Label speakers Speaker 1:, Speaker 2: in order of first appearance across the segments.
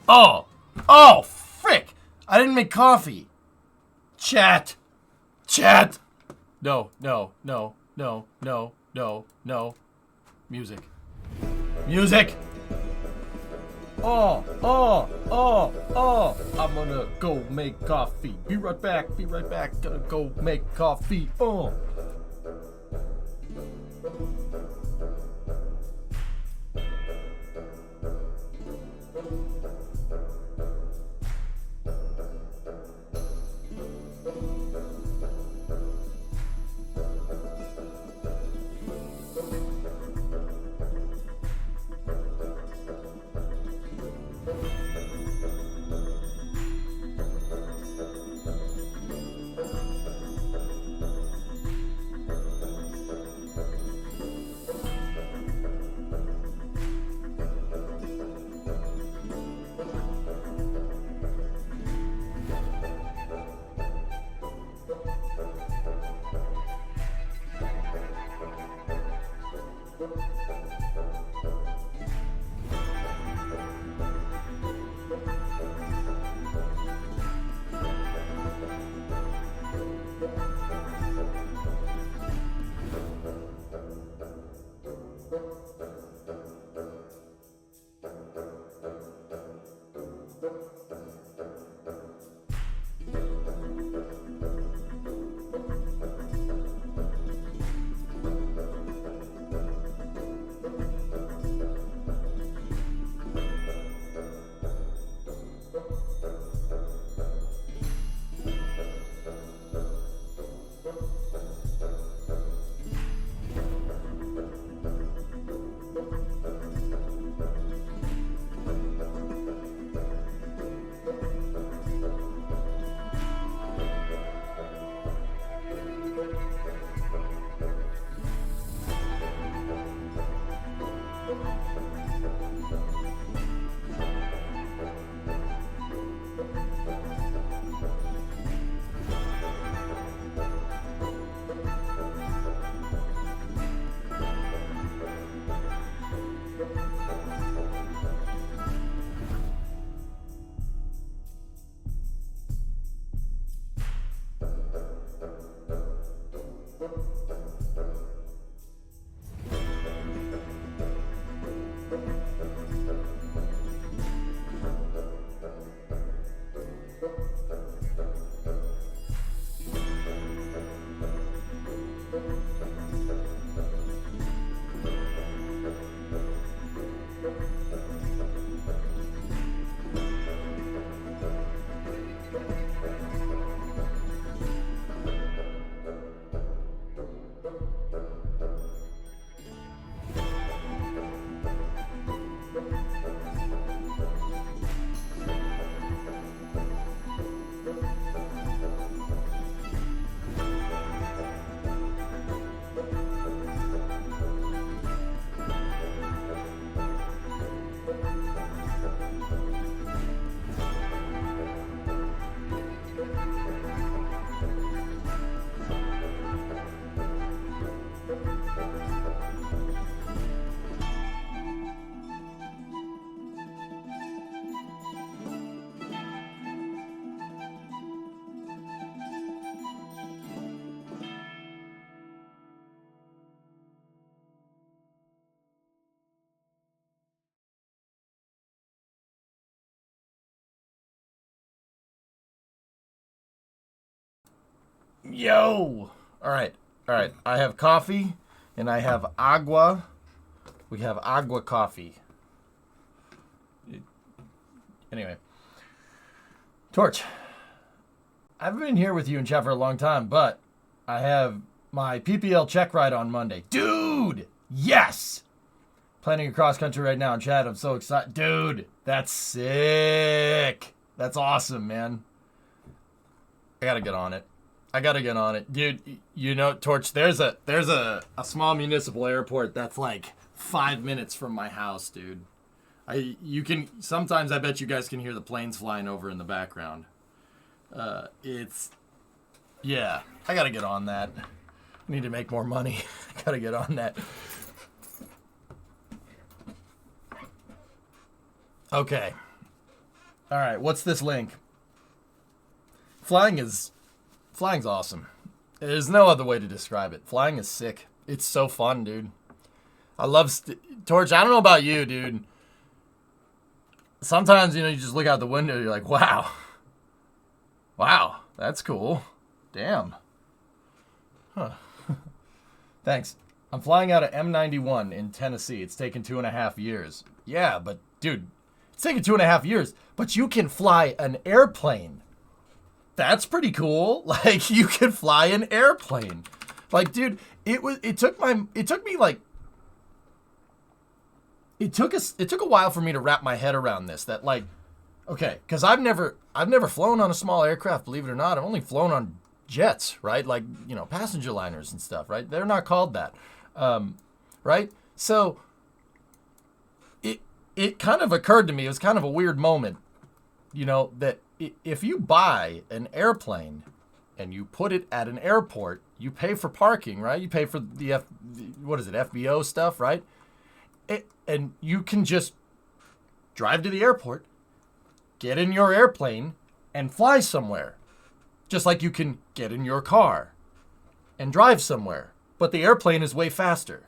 Speaker 1: Oh, frick! I didn't make coffee. Chat. No. Music. I'm gonna go make coffee. Be right back. Gonna go make coffee. Yo! Alright. I have coffee and I have agua. We have agua coffee. Anyway. Torch. I haven't been here with you in chat for a long time, but I have my PPL check ride on Monday. Dude! Yes! Planning a cross country right now in chat. I'm so excited. Dude, that's sick. That's awesome, man. I gotta get on it. Dude, you know, Torch, there's a small municipal airport that's like 5 minutes from my house, dude. Sometimes I bet you guys can hear the planes flying over in the background. Yeah, I gotta get on that. I need to make more money. I gotta get on that. Okay. All right. What's this link? Flying's awesome. There's no other way to describe it. Flying is sick. It's so fun, dude. I love Torch. I don't know about you, dude. Sometimes, you just look out the window, you're like, wow. Wow, that's cool. Damn. Huh. Thanks. I'm flying out of M91 in Tennessee. It's taken 2.5 years. Yeah, but, dude, it's taken 2.5 years. But you can fly an airplane. That's pretty cool. Like, you can fly an airplane. Like, dude, it took a while for me to wrap my head around this. That, like, okay, because I've never flown on a small aircraft, believe it or not. I've only flown on jets, right? Like, passenger liners and stuff, right? They're not called that, right? So it kind of occurred to me. It was kind of a weird moment, that if you buy an airplane and you put it at an airport, you pay for parking, right? You pay for the FBO stuff, right? And you can just drive to the airport, get in your airplane, and fly somewhere. Just like you can get in your car and drive somewhere. But the airplane is way faster.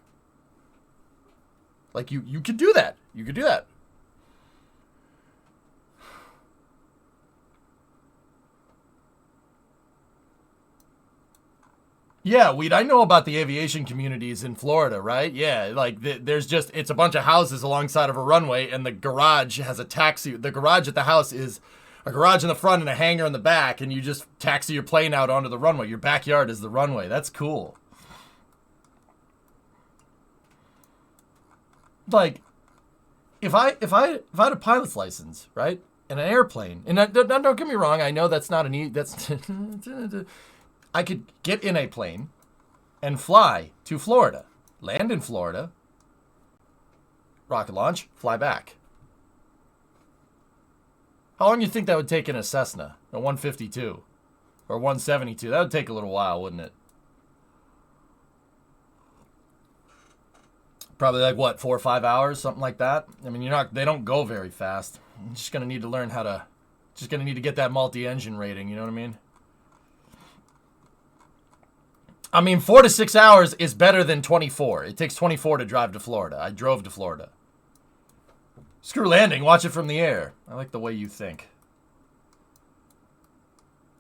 Speaker 1: Like, you could do that. You could do that. Yeah, I know about the aviation communities in Florida, right? Yeah, like it's a bunch of houses alongside of a runway, and the garage has a taxi. The garage at the house is a garage in the front and a hangar in the back, and you just taxi your plane out onto the runway. Your backyard is the runway. That's cool. Like, if I had a pilot's license, right, and an airplane, and don't get me wrong, I know that's not that's. I could get in a plane and fly to Florida, land in Florida, rocket launch, fly back. How long do you think that would take in a Cessna, a 152 or 172? That would take a little while, wouldn't it? Probably like what, 4 or 5 hours, something like that. I mean, they don't go very fast. You're just gonna need to learn just gonna need to get that multi-engine rating. You know what I mean? I mean, 4 to 6 hours is better than 24. It takes 24 to drive to Florida. I drove to Florida. Screw landing. Watch it from the air. I like the way you think.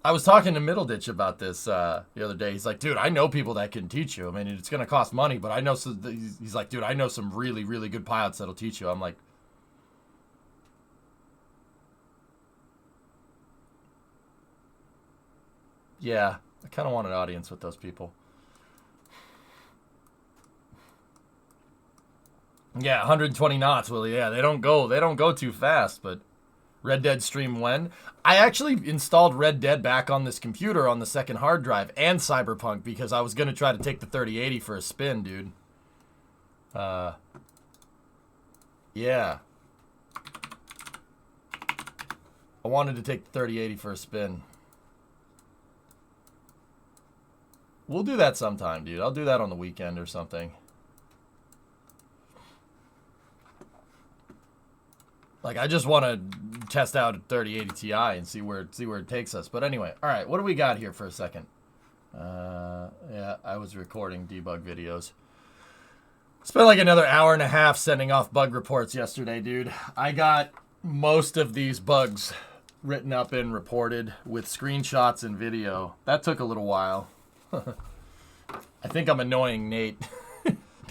Speaker 1: I was talking to Middleditch about this the other day. He's like, dude, I know people that can teach you. I mean, it's going to cost money, but I know he's like, dude, I know some really, really good pilots that'll teach you. I'm like, yeah, I kind of want an audience with those people. Yeah, 120 knots, Willie. Yeah, they don't go too fast, but Red Dead stream when? I actually installed Red Dead back on this computer on the second hard drive and Cyberpunk because I was going to try to take the 3080 for a spin, dude. Yeah. I wanted to take the 3080 for a spin. We'll do that sometime, dude. I'll do that on the weekend or something. Like, I just want to test out a 3080 Ti and see where it takes us. But anyway, all right, what do we got here for a second? Yeah, I was recording debug videos. Spent like another hour and a half sending off bug reports yesterday, dude. I got most of these bugs written up and reported with screenshots and video. That took a little while. I think I'm annoying Nate.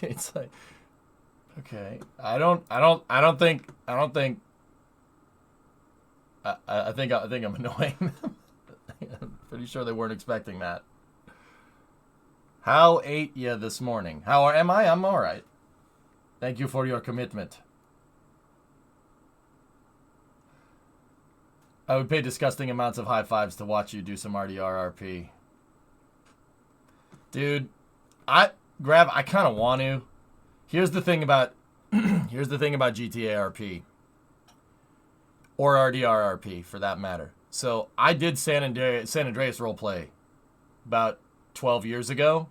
Speaker 1: Nate's like, okay, I think I'm annoying them. I'm pretty sure they weren't expecting that. How ate ya this morning? How am I? I'm all right. Thank you for your commitment. I would pay disgusting amounts of high fives to watch you do some RDRRP. Dude, I kind of want to. Here's the thing about GTA RP or RDRRP for that matter. So I did San Andreas roleplay about 12 years ago,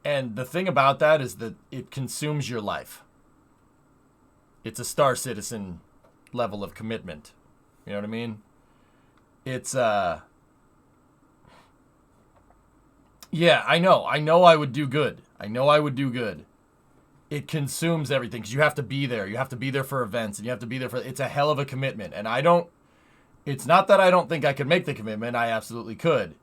Speaker 1: and the thing about that is that it consumes your life. It's a Star Citizen level of commitment. You know what I mean? It's, yeah, I know. I know I would do good. I know I would do good. It consumes everything because you have to be there. You have to be there for events, and you have to be there for... It's a hell of a commitment, and I don't... It's not that I don't think I could make the commitment. I absolutely could.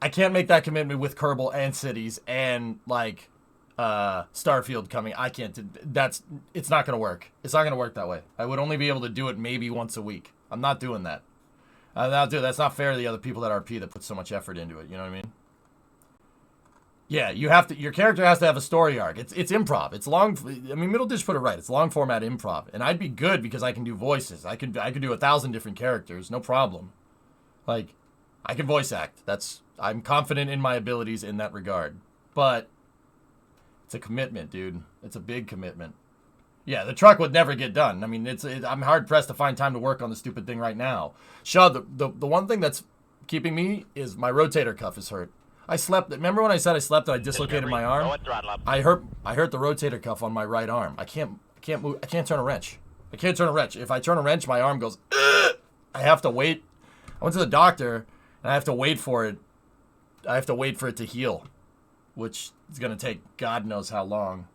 Speaker 1: I can't make that commitment with Kerbal and Cities and, like, Starfield coming. I can't... That's... It's not going to work. It's not going to work that way. I would only be able to do it maybe once a week. I'm not doing that. That's not fair to the other people at RP that put so much effort into it. You know what I mean? Yeah, you have to. Your character has to have a story arc. It's improv. It's long. I mean, Middle Dish put it right. It's long format improv, and I'd be good because I can do voices. I could do 1,000 different characters, no problem. Like, I can voice act. I'm confident in my abilities in that regard. But it's a commitment, dude. It's a big commitment. Yeah, the truck would never get done. I mean, I'm hard pressed to find time to work on the stupid thing right now. Shaw, the one thing that's keeping me is my rotator cuff is hurt. I slept. Remember when I said I slept and I dislocated my arm? I hurt the rotator cuff on my right arm. I can't move. I can't turn a wrench. If I turn a wrench, my arm goes. Ugh! I have to wait. I went to the doctor and I have to wait for it. I have to wait for it to heal, which is gonna take God knows how long.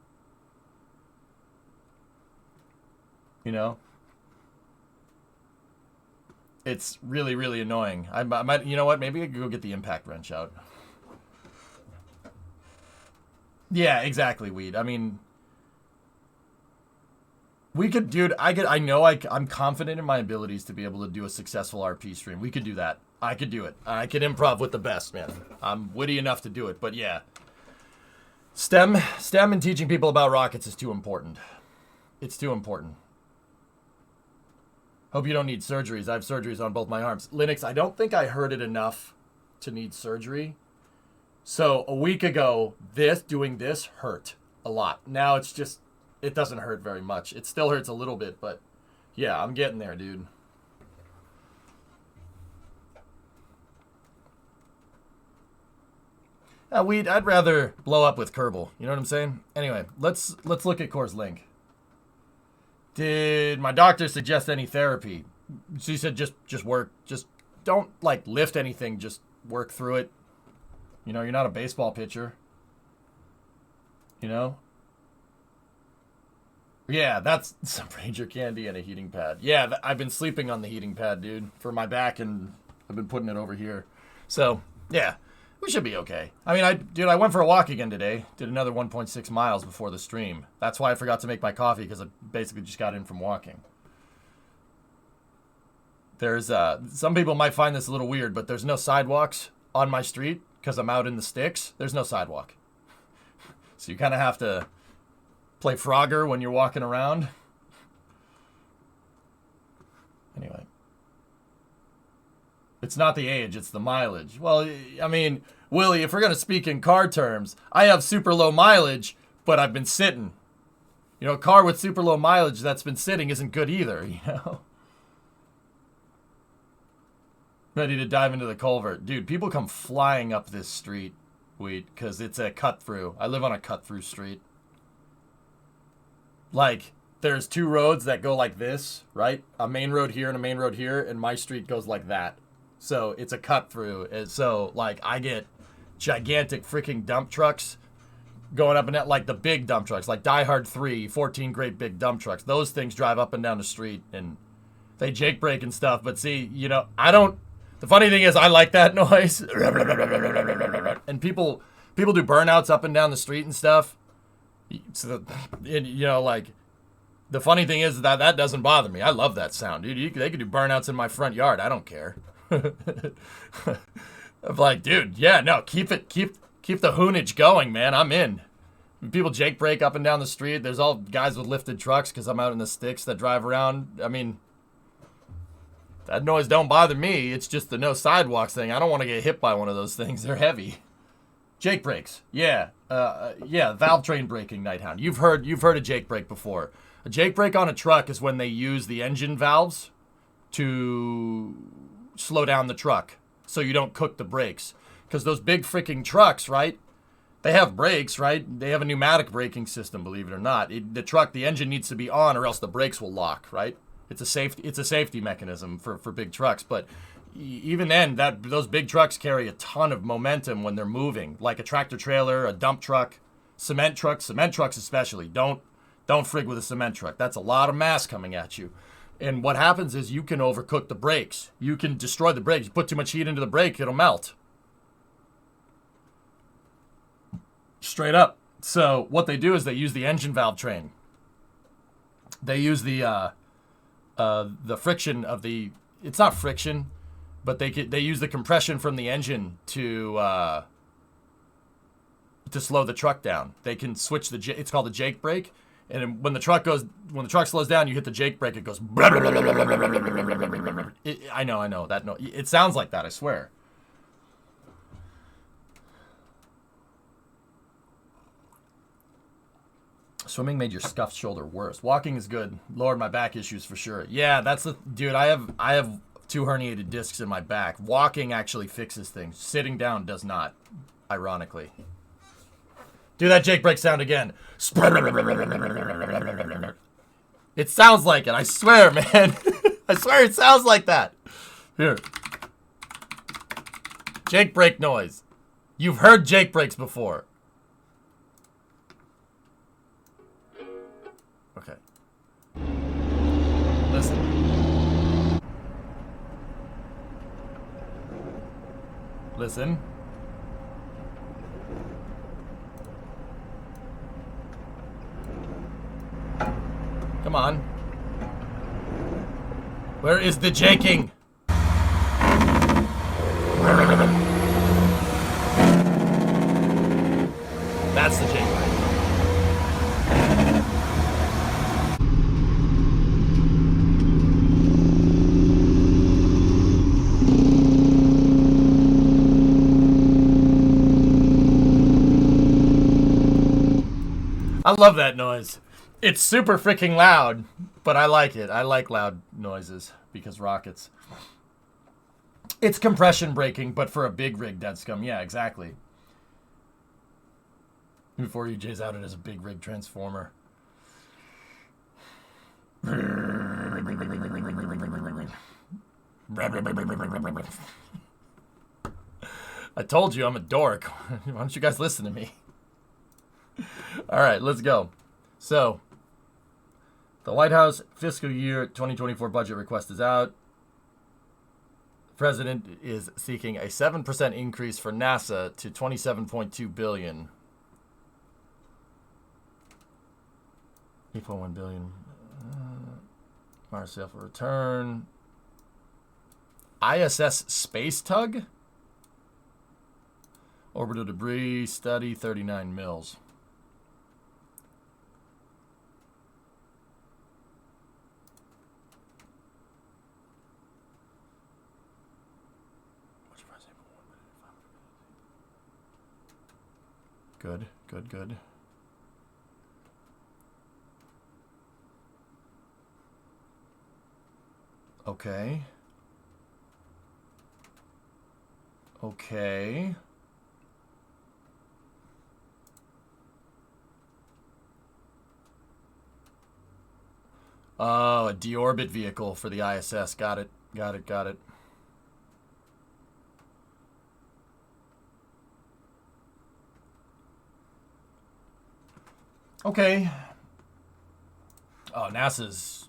Speaker 1: You know. It's really, really annoying. I might. You know what? Maybe I could go get the impact wrench out. Yeah, exactly, Weed. I mean, we could, dude, I'm confident in my abilities to be able to do a successful RP stream. We could do that. I could do it. I could improv with the best, man. I'm witty enough to do it, but yeah. STEM and teaching people about rockets is too important. It's too important. Hope you don't need surgeries. I have surgeries on both my arms. Linux, I don't think I heard it enough to need surgery. So a week ago, doing this hurt a lot. Now it's just, it doesn't hurt very much. It still hurts a little bit, but yeah, I'm getting there, dude. I'd rather blow up with Kerbal. You know what I'm saying? Anyway, let's look at Core's link. Did my doctor suggest any therapy? She said just work. Just don't, like, lift anything. Just work through it. You know, you're not a baseball pitcher. You know? Yeah, that's some Ranger candy and a heating pad. Yeah, I've been sleeping on the heating pad, dude, for my back, and I've been putting it over here. So, yeah, we should be okay. I mean, I went for a walk again today. Did another 1.6 miles before the stream. That's why I forgot to make my coffee, because I basically just got in from walking. There's, some people might find this a little weird, but there's no sidewalks on my street. Because I'm out in the sticks, there's no sidewalk. So you kind of have to play Frogger when you're walking around. Anyway. It's not the age, it's the mileage. Well, I mean, Willie, if we're going to speak in car terms, I have super low mileage, but I've been sitting. You know, a car with super low mileage that's been sitting isn't good either, you know? Ready to dive into the culvert. Dude, people come flying up this street, because it's a cut-through. I live on a cut-through street. Like, there's two roads that go like this, right? A main road here and a main road here, and my street goes like that. So, it's a cut-through. And so, like, I get gigantic freaking dump trucks going up and down, like the big dump trucks, like Die Hard 3, 14 great big dump trucks. Those things drive up and down the street, and they jake brake and stuff. But see, you know, the funny thing is, I like that noise. And people do burnouts up and down the street and stuff. So, you know, like, the funny thing is that doesn't bother me. I love that sound, dude. They could do burnouts in my front yard. I don't care. I'm like, dude, yeah, no, keep the hoonage going, man. I'm in. People jake brake up and down the street. There's all guys with lifted trucks because I'm out in the sticks that drive around. I mean, that noise don't bother me. It's just the no sidewalks thing. I don't want to get hit by one of those things. They're heavy. Jake brakes. Yeah. Yeah, valve train braking, Nighthound. You've heard a jake brake before. A jake brake on a truck is when they use the engine valves to slow down the truck so you don't cook the brakes. Because those big freaking trucks, right? They have brakes, right? They have a pneumatic braking system, believe it or not. The engine needs to be on, or else the brakes will lock, right? It's a safety mechanism for big trucks. But even then, those big trucks carry a ton of momentum when they're moving, like a tractor trailer, a dump truck, cement trucks especially. Don't frig with a cement truck. That's a lot of mass coming at you. And what happens is you can overcook the brakes. You can destroy the brakes. You put too much heat into the brake, it'll melt. Straight up. So what they do is they use the engine valve train. They use the friction of the. It's not friction, but they use the compression from the engine to slow the truck down. They can switch it's called the Jake brake, and when the truck slows down, you hit the Jake brake. It goes. I know that. No, it sounds like that. I swear. Swimming made your scuffed shoulder worse. Walking is good. Lowered my back issues for sure. Yeah, that's the dude. I have 2 herniated discs in my back. Walking actually fixes things. Sitting down does not. Ironically. Do that Jake brake sound again. It sounds like it. I swear, man. I swear it sounds like that. Here. Jake brake noise. You've heard Jake brakes before. Okay. Listen. Listen. Come on. Where is the jaking? That's the jake. I love that noise. It's super freaking loud, but I like it. I like loud noises because rockets. It's compression braking, but for a big rig dead scum. Yeah, exactly. Before EJ's outed as a big rig transformer. I told you I'm a dork. Why don't you guys listen to me? All right, let's go. So, the White House fiscal year 2024 budget request is out. The president is seeking a 7% increase for NASA to $27.2 billion. $8.1 billion. Mars self return. ISS space tug. Orbital debris study 39 mils. Good, good, good. Okay. Okay. Oh, a deorbit vehicle for the ISS. Got it. Got it. Got it. Okay. Oh, NASA's...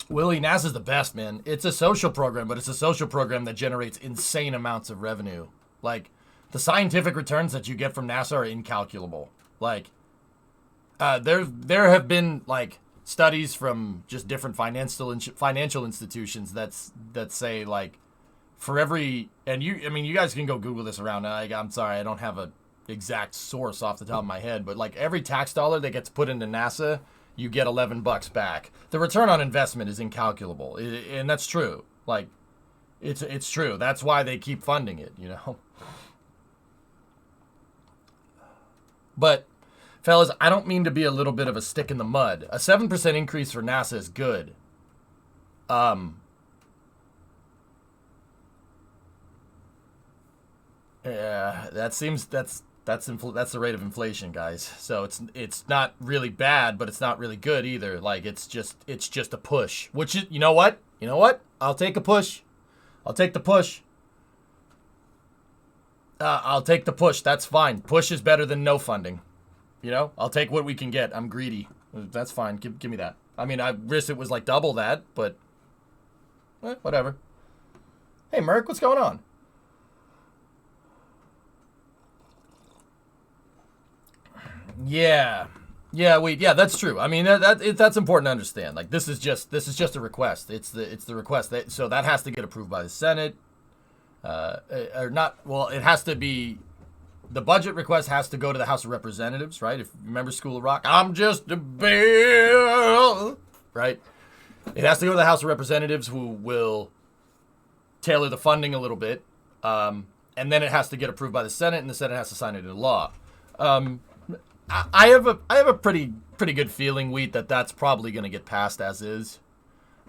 Speaker 1: Willie, NASA's the best, man. It's a social program, but it's a social program that generates insane amounts of revenue. Like, the scientific returns that you get from NASA are incalculable. Like, there have been, like, studies from just different financial institutions that say, like, for every... And you guys can go Google this around. I'm sorry, I don't have a exact source off the top of my head, but like every tax dollar that gets put into NASA, you get $11 back. The return on investment is incalculable, and that's true. Like, it's true. That's why they keep funding it, you know. But, fellas, I don't mean to be a little bit of a stick in the mud. A 7% increase for NASA is good. Yeah, that's the rate of inflation, guys. So it's not really bad, but it's not really good either. Like it's just a push. Which is, you know what? You know what? I'll take a push. I'll take the push. I'll take the push. That's fine. Push is better than no funding. You know, I'll take what we can get. I'm greedy. That's fine. Give me that. I mean, I wish it was like double that, but whatever. Hey, Merc, what's going on? Yeah. Yeah, that's true. I mean, that's important to understand. Like this is just a request. It's the request. So that has to get approved by the Senate. Or not, well, it has to be, the budget request has to go to the House of Representatives, right? If you remember School of Rock, I'm just a bill, right? It has to go to the House of Representatives, who will tailor the funding a little bit. And then it has to get approved by the Senate, and the Senate has to sign it into law. I have a pretty good feeling, Wheat, that that's probably going to get passed as is.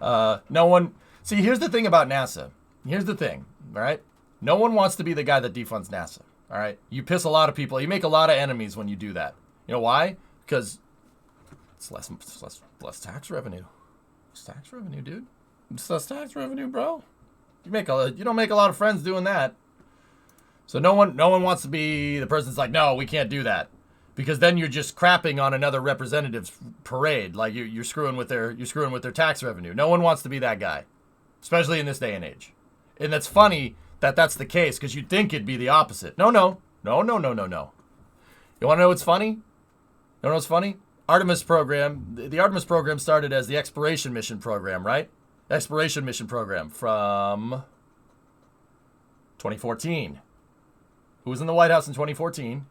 Speaker 1: No one, see, here's the thing about NASA. Here's the thing, all right? No one wants to be the guy that defunds NASA, all right? You piss a lot of people. You make a lot of enemies when you do that. You know why? Because it's less tax revenue. It's tax revenue, dude. It's less tax revenue, bro. You don't make a lot of friends doing that. So no one wants to be the person that's like, no, we can't do that. Because then you're just crapping on another representative's parade. Like you're screwing with their tax revenue. No one wants to be that guy, especially in this day and age. And that's funny that that's the case, because you'd think it'd be the opposite. No. You want to know what's funny? You know what's funny? Artemis program. The Artemis program started as the exploration mission program, right? Exploration mission program from 2014. Who was in the White House in 2014?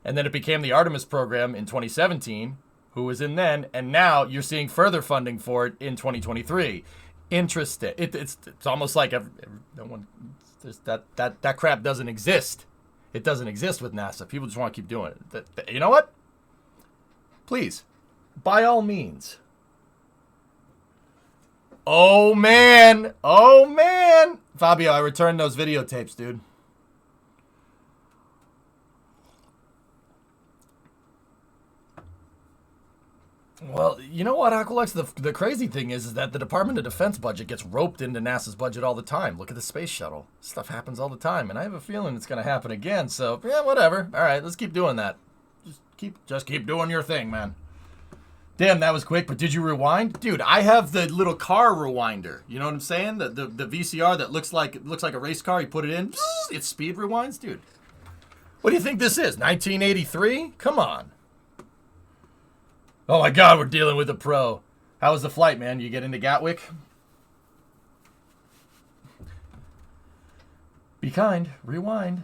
Speaker 1: And then it became the Artemis program in 2017. Who was in then? And now you're seeing further funding for it in 2023. Interesting. It's almost like no one. That crap doesn't exist. It doesn't exist with NASA. People just want to keep doing it. You know what? Please, by all means. Oh man, Fabio, I returned those videotapes, dude. Well, you know what, Aqualex? The crazy thing is that the Department of Defense budget gets roped into NASA's budget all the time. Look at the space shuttle. Stuff happens all the time, and I have a feeling it's going to happen again. So, yeah, whatever. All right, let's keep doing that. Just keep doing your thing, man. Damn, that was quick, but did you rewind? Dude, I have the little car rewinder. You know what I'm saying? The VCR that looks like a race car. You put it in, it speed rewinds. Dude, what do you think this is, 1983? Come on. Oh my God, we're dealing with a pro. How was the flight, man? You get into Gatwick? Be kind. Rewind.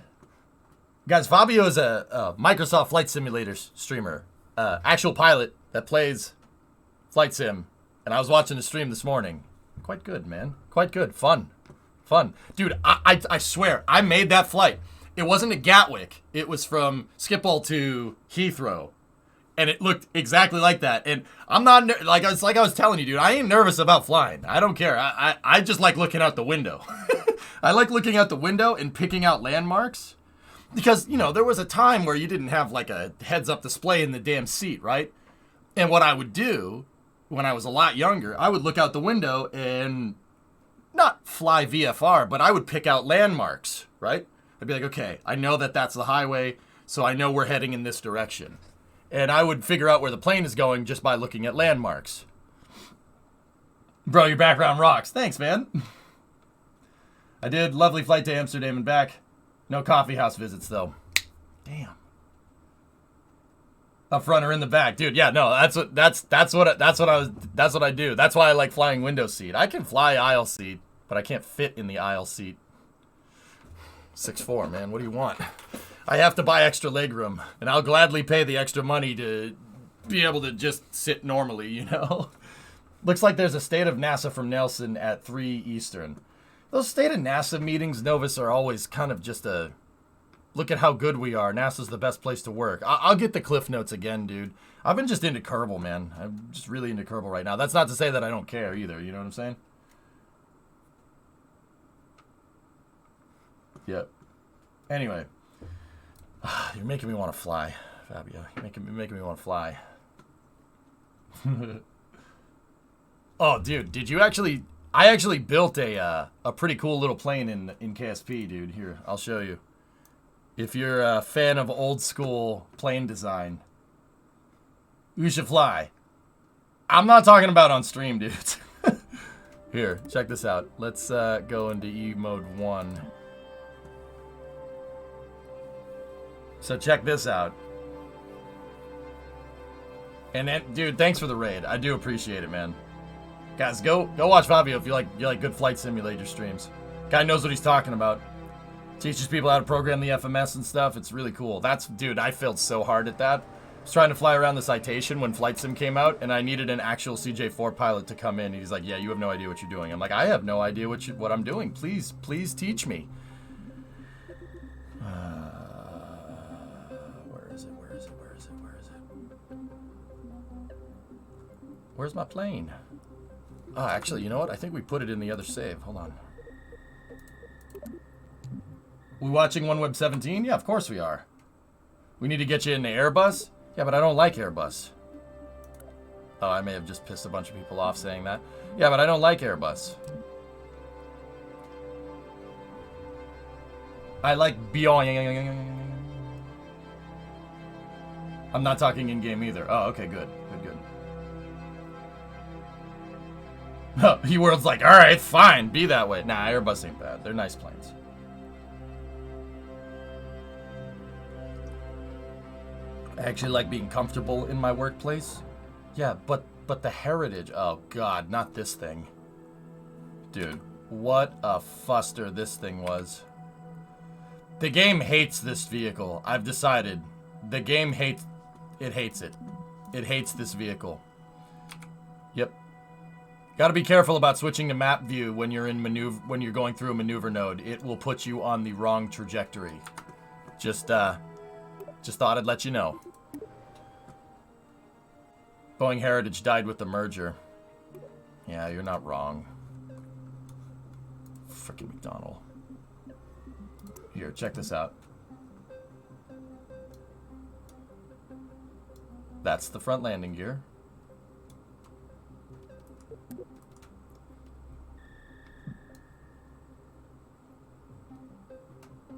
Speaker 1: Guys, Fabio is a Microsoft Flight Simulator streamer. Actual pilot that plays Flight Sim. And I was watching the stream this morning. Quite good, man. Quite good. Fun. Dude, I swear, I made that flight. It wasn't to Gatwick. It was from Schiphol to Heathrow. And it looked exactly like that. And I'm not, like I was telling you, dude, I ain't nervous about flying. I don't care. I just like looking out the window. I like looking out the window and picking out landmarks. Because, you know, there was a time where you didn't have like a heads-up display in the damn seat, right? And what I would do when I was a lot younger, I would look out the window and not fly VFR, but I would pick out landmarks, right? I'd be like, okay, I know that that's the highway, so I know we're heading in this direction. And I would figure out where the plane is going just by looking at landmarks. Bro, your background rocks. Thanks, man. I did. Lovely flight to Amsterdam and back. No coffee house visits, though. Damn. Up front or in the back, dude. Yeah, no, that's what I do. That's why I like flying window seat. I can fly aisle seat, but I can't fit in the aisle seat. 6'4", man. What do you want? I have to buy extra legroom, and I'll gladly pay the extra money to be able to just sit normally, you know? Looks like there's a State of NASA from Nelson at 3 Eastern. Those State of NASA meetings, Novus, are always kind of just a, look at how good we are. NASA's the best place to work. I'll get the Cliff Notes again, dude. I've been just into Kerbal, man. I'm just really into Kerbal right now. That's not to say that I don't care either, you know what I'm saying? Yep. Anyway, you're making me want to fly, Fabio. You're making me want to fly. Oh, dude, did you actually? I actually built a pretty cool little plane in KSP, dude. Here, I'll show you. If you're a fan of old school plane design, you should fly. I'm not talking about on stream, dude. Here, check this out. Let's go into E mode 1. So check this out. And then, dude, thanks for the raid. I do appreciate it, man. Guys, go watch Fabio if you like good flight simulator streams. Guy knows what he's talking about. Teaches people how to program the FMS and stuff. It's really cool. Dude, I failed so hard at that. I was trying to fly around the Citation when Flight Sim came out, and I needed an actual CJ4 pilot to come in. He's like, yeah, you have no idea what you're doing. I'm like, I have no idea what I'm doing. Please teach me. Where is it? Where's my plane? Actually, you know what? I think we put it in the other save. Hold on. We watching OneWeb 17? Yeah, of course we are. We need to get you into Airbus? Yeah, but I don't like Airbus. Oh, I may have just pissed a bunch of people off saying that. Yeah, but I don't like Airbus. I like Beyond. I'm not talking in-game either. Oh, okay, good. eWorld's like, alright, fine, be that way. Nah, Airbus ain't bad. They're nice planes. I actually like being comfortable in my workplace. Yeah, but the heritage. Oh, God, not this thing. Dude, what a fuster this thing was. The game hates this vehicle. I've decided. The game hates it. It hates this vehicle. Yep. Gotta be careful about switching to map view when you're going through a maneuver node. It will put you on the wrong trajectory. Just thought I'd let you know. Boeing Heritage died with the merger. Yeah, you're not wrong. Frickin' McDonald. Here, check this out. That's the front landing gear.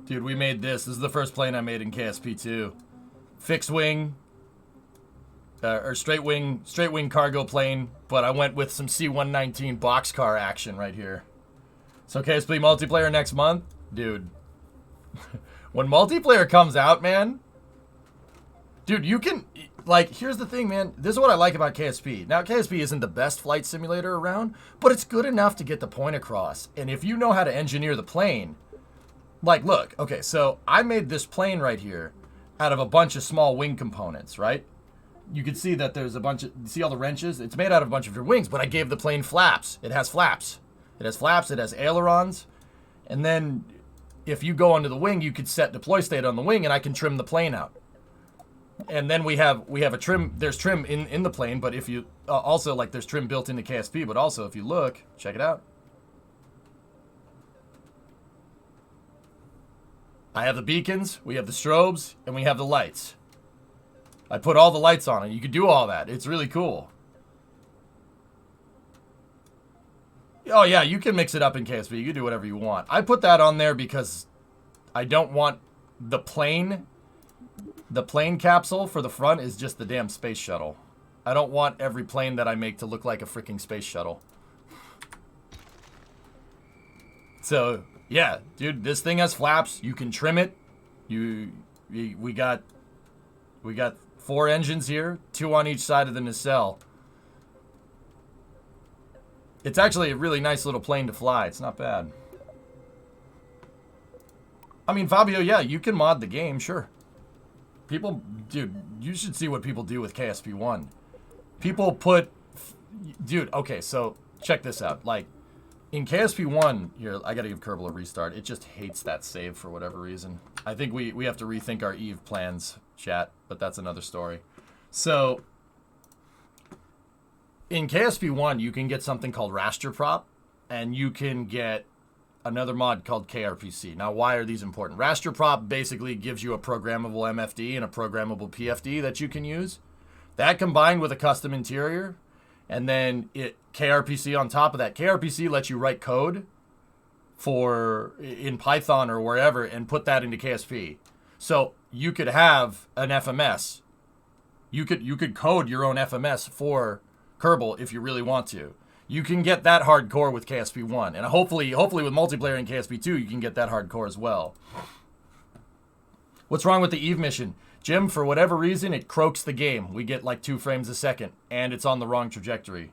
Speaker 1: Dude, we made this. This is the first plane I made in KSP2. Fixed wing, or straight wing cargo plane, but I went with some C-119 boxcar action right here. So KSP multiplayer next month? Dude. When multiplayer comes out, man, dude, you can, like, here's the thing, man. This is what I like about KSP. Now, KSP isn't the best flight simulator around, but it's good enough to get the point across. And if you know how to engineer the plane, like, look, okay, so I made this plane right here out of a bunch of small wing components, right? You can see that there's a bunch of, see all the wrenches? It's made out of a bunch of your wings, but I gave the plane flaps. It has flaps. It has flaps, it has ailerons, and then if you go onto the wing, you could set deploy state on the wing, and I can trim the plane out. And then we have a trim, there's trim in the plane, but if you, also, like, there's trim built into KSP, but also, if you look, check it out. I have the beacons, we have the strobes, and we have the lights. I put all the lights on it. You could do all that. It's really cool. Oh, yeah, you can mix it up in KSP. You can do whatever you want. I put that on there because I don't want the plane capsule for the front is just the damn space shuttle. I don't want every plane that I make to look like a freaking space shuttle. So, yeah, dude, this thing has flaps. You can trim it. We got 4 engines here, 2 on each side of the nacelle. It's actually a really nice little plane to fly. It's not bad. I mean, Fabio, yeah, you can mod the game, sure. People, dude, you should see what people do with KSP1. People put, dude, okay, so check this out. Like, in KSP1, here, I gotta give Kerbal a restart. It just hates that save for whatever reason. I think we have to rethink our Eve plans, chat, but that's another story. So, in KSP1, you can get something called raster prop, and you can get another mod called KRPC. Now, why are these important? Raster Prop basically gives you a programmable MFD and a programmable PFD that you can use. That combined with a custom interior, and then KRPC on top of that. KRPC lets you write code in Python or wherever and put that into KSP. So you could have an FMS. You could code your own FMS for Kerbal if you really want to. You can get that hardcore with KSP1, and hopefully with multiplayer in KSP2, you can get that hardcore as well. What's wrong with the Eve mission? Jim, for whatever reason, it croaks the game. We get like 2 frames a second, and it's on the wrong trajectory.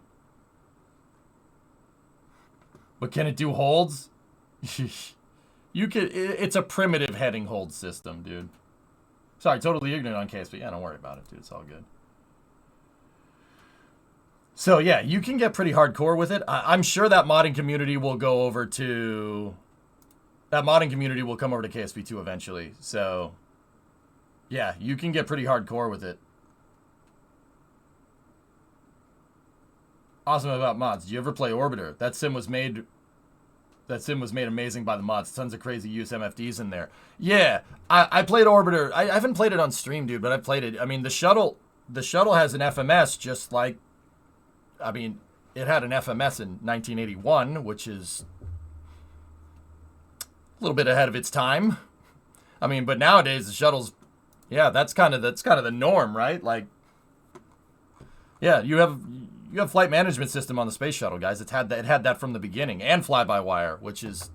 Speaker 1: But can it do holds? It's a primitive heading hold system, dude. Sorry, totally ignorant on KSP. Yeah, don't worry about it, dude. It's all good. So, yeah, you can get pretty hardcore with it. I'm sure that modding community will go over to... That modding community will come over to KSP2 eventually. So, yeah, you can get pretty hardcore with it. Awesome about mods. Do you ever play Orbiter? That sim was made amazing by the mods. Tons of crazy use MFDs in there. Yeah, I played Orbiter. I haven't played it on stream, dude, but I played it. I mean, the shuttle has an FMS just like... I mean, it had an FMS in 1981, which is a little bit ahead of its time. I mean, but nowadays the shuttles, yeah, that's kind of the norm, right? Like, yeah, you have flight management system on the space shuttle, guys. It had that from the beginning, and fly-by-wire, which is,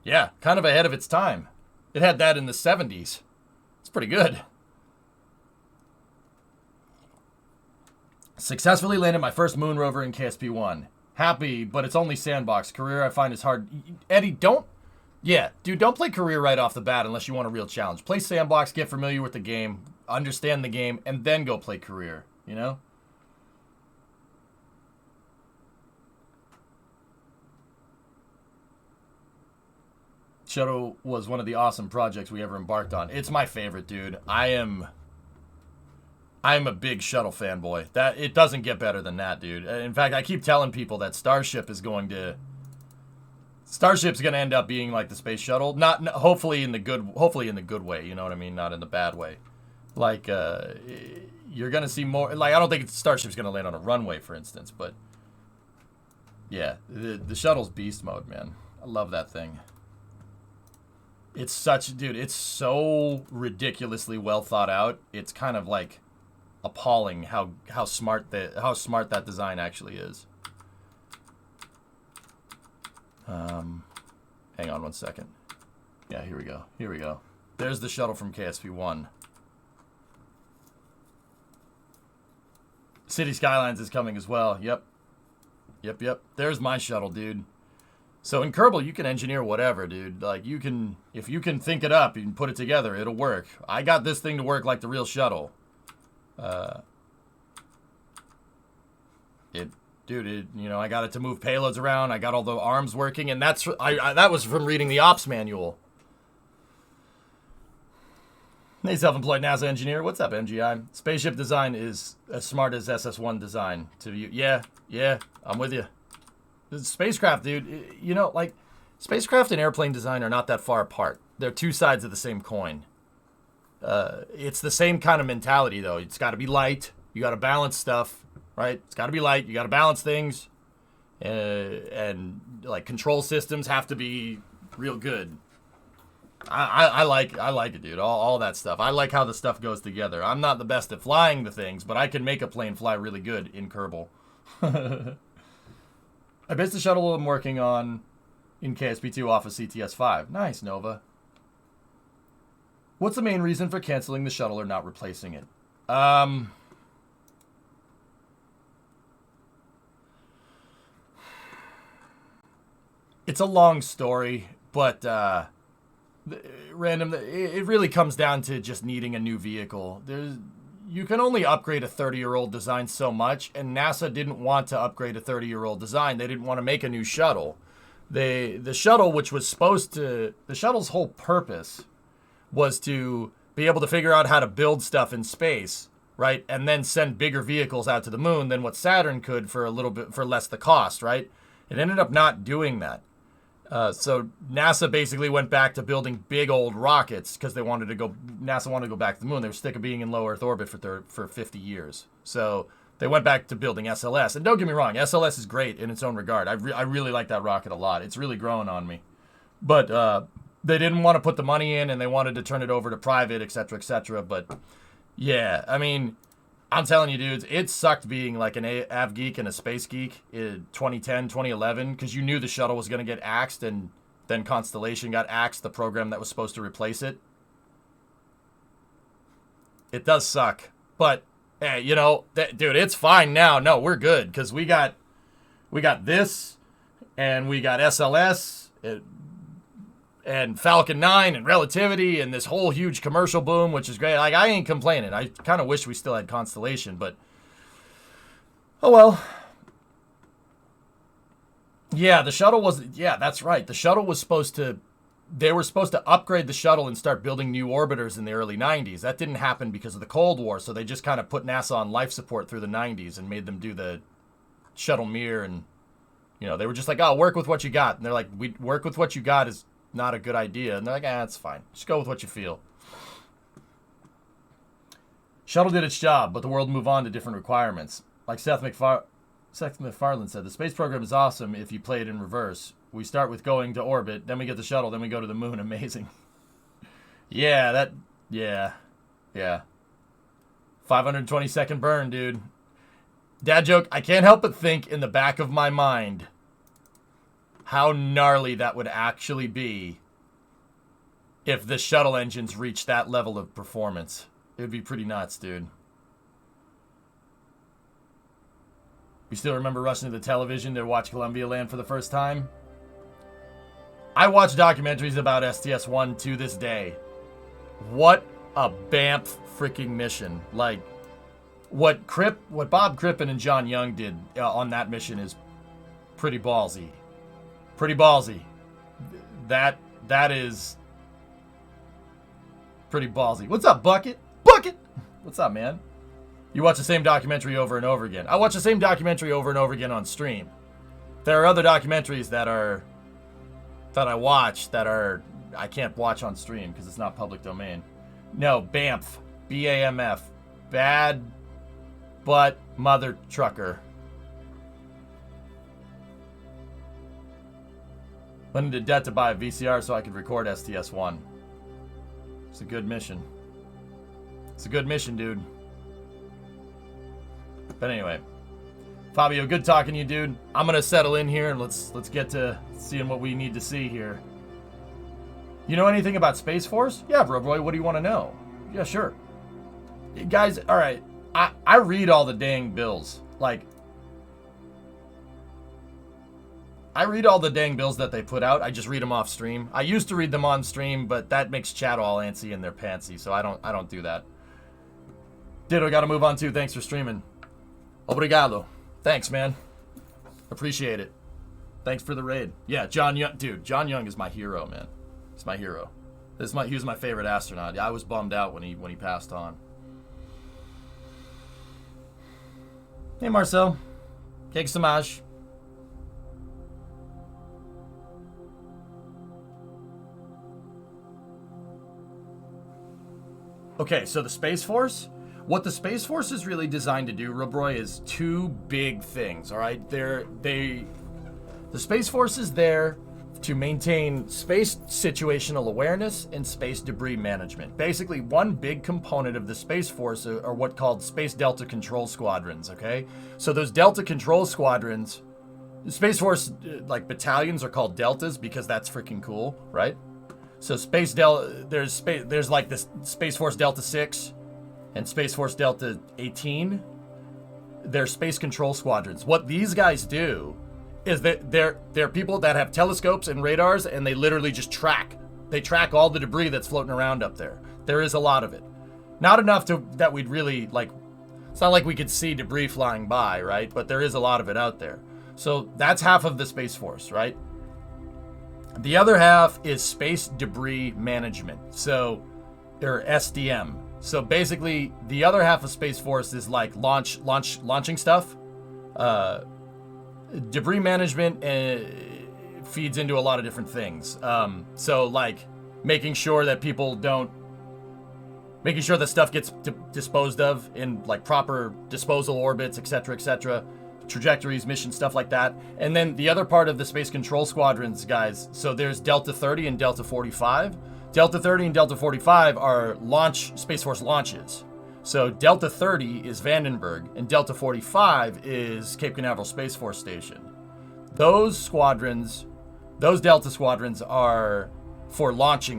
Speaker 1: yeah, kind of ahead of its time. It had that in the 70s. It's pretty good. Successfully landed my first moon rover in KSP1. Happy, but it's only sandbox. Career I find is hard. Eddie, don't play career right off the bat unless you want a real challenge. Play sandbox, get familiar with the game, understand the game, and then go play career, you know? Shuttle was one of the awesome projects we ever embarked on. It's my favorite, dude. I'm a big shuttle fanboy. It doesn't get better than that, dude. In fact, I keep telling people that Starship's going to end up being like the space shuttle. Hopefully in the good way, you know what I mean? Not in the bad way. Like you're going to see more, like I don't think Starship's going to land on a runway, for instance, but yeah, the shuttle's beast mode, man. I love that thing. It's so ridiculously well thought out. It's kind of like appalling how smart that design actually is. Hang on one second. Yeah, here we go. There's the shuttle from KSP1. City Skylines is coming as well. Yep. There's my shuttle, dude. So in Kerbal, you can engineer whatever, dude. Like, if you can think it up and put it together, it'll work. I got this thing to work like the real shuttle. I got it to move payloads around. I got all the arms working, and that was from reading the ops manual. Hey, self-employed NASA engineer. What's up, MGI? Spaceship design is as smart as SS1 design. Yeah, I'm with you. Spacecraft, dude. Like, spacecraft and airplane design are not that far apart. They're two sides of the same coin. It's the same kind of mentality, though. It's got to be light. You got to balance stuff, right? It's got to be light. You got to balance things. And, like, control systems have to be real good. I like it, dude. All that stuff. I like how the stuff goes together. I'm not the best at flying the things, but I can make a plane fly really good in Kerbal. I based the shuttle I'm working on in KSP2 off of CTS5. Nice, Nova. What's the main reason for canceling the shuttle or not replacing it? It's a long story, but it really comes down to just needing a new vehicle. You can only upgrade a 30-year-old design so much, and NASA didn't want to upgrade a 30-year-old design. They didn't want to make a new shuttle. The shuttle, which was the shuttle's whole purpose was to be able to figure out how to build stuff in space, right? And then send bigger vehicles out to the moon than what Saturn could for less the cost, right? It ended up not doing that. So NASA basically went back to building big old rockets because NASA wanted to go back to the moon. They were sick of being in low Earth orbit for 50 years. So they went back to building SLS. And don't get me wrong, SLS is great in its own regard. I really like that rocket a lot. It's really growing on me. But they didn't want to put the money in, and they wanted to turn it over to private, et cetera, et cetera. But yeah, I mean, I'm telling you, dudes, it sucked being like an av geek and a space geek in 2010, 2011, because you knew the shuttle was going to get axed, and then Constellation got axed, the program that was supposed to replace it. It does suck. But, hey, you know, dude, it's fine now. No, we're good, because we got this, and we got SLS, and Falcon 9 and Relativity and this whole huge commercial boom, which is great. Like, I ain't complaining. I kind of wish we still had Constellation, but oh well. Yeah, the shuttle was, yeah, that's right. The shuttle was they were supposed to upgrade the shuttle and start building new orbiters in the early 90s. That didn't happen because of the Cold War, so they just kind of put NASA on life support through the 90s and made them do the shuttle mirror, and, you know, they were just like, oh, work with what you got. And they're like, we work with what you got is not a good idea. And they're like, it's fine. Just go with what you feel. Shuttle did its job, but the world moved on to different requirements. Like Seth MacFarlane said, the space program is awesome if you play it in reverse. We start with going to orbit, then we get the shuttle, then we go to the moon. Amazing. Yeah. 522nd burn, dude. Dad joke, I can't help but think in the back of my mind how gnarly that would actually be if the shuttle engines reached that level of performance. It would be pretty nuts, dude. You still remember rushing to the television to watch Columbia land for the first time? I watch documentaries about STS-1 to this day. What a BAMF freaking mission. Like, what Bob Crippen and John Young did on that mission is pretty ballsy. Pretty ballsy. That is pretty ballsy. What's up, Bucket? Bucket! What's up, man? You watch the same documentary over and over again. I watch the same documentary over and over again on stream. There are other documentaries that I watch that I can't watch on stream because it's not public domain. No, BAMF. B-A-M-F. Bad Butt Mother Trucker. Went into debt to buy a VCR so I could record STS-1. It's a good mission. It's a good mission, dude. But anyway, Fabio, good talking to you, dude. I'm gonna settle in here and let's get to seeing what we need to see here. You know anything about Space Force? Yeah, bro, boy. What do you want to know? Yeah, sure. Guys, all right. I read all the dang bills. Like, I read all the dang bills that they put out. I just read them off stream. I used to read them on stream, but that makes chat all antsy and they're pantsy, so I don't do that. Ditto, gotta move on too. Thanks for streaming. Obrigado. Thanks, man. Appreciate it. Thanks for the raid. Yeah, John Young, dude. John Young is my hero, man. He's my hero. He was my favorite astronaut. I was bummed out when he passed on. Hey, Marcel. Cake Samaj. Okay, so the Space Force? What the Space Force is really designed to do, Robroy, is two big things, all right? The Space Force is there to maintain space situational awareness and space debris management. Basically, one big component of the Space Force are what called Space Delta Control Squadrons, okay? So those Delta Control Squadrons, the Space Force, like, battalions are called Deltas because that's freaking cool, right? So there's like this Space Force Delta 6 and Space Force Delta 18. They're space control squadrons. What these guys do is that they're people that have telescopes and radars, and they literally just track. They track all the debris that's floating around up there. There is a lot of it. Not enough that we'd really, like, it's not like we could see debris flying by, right? But there is a lot of it out there. So that's half of the Space Force, right? The other half is space debris management, or SDM. So basically, the other half of Space Force is like launching stuff, debris management feeds into a lot of different things. So like making sure that people don't, making sure that stuff gets disposed of in like proper disposal orbits, etc., trajectories, missions, stuff like that. And then the other part of the Space Control Squadrons, guys, so there's Delta 30 and Delta 45. Delta 30 and Delta 45 are Space Force launches. So Delta 30 is Vandenberg, and Delta 45 is Cape Canaveral Space Force Station. Those squadrons, those Delta squadrons are for launch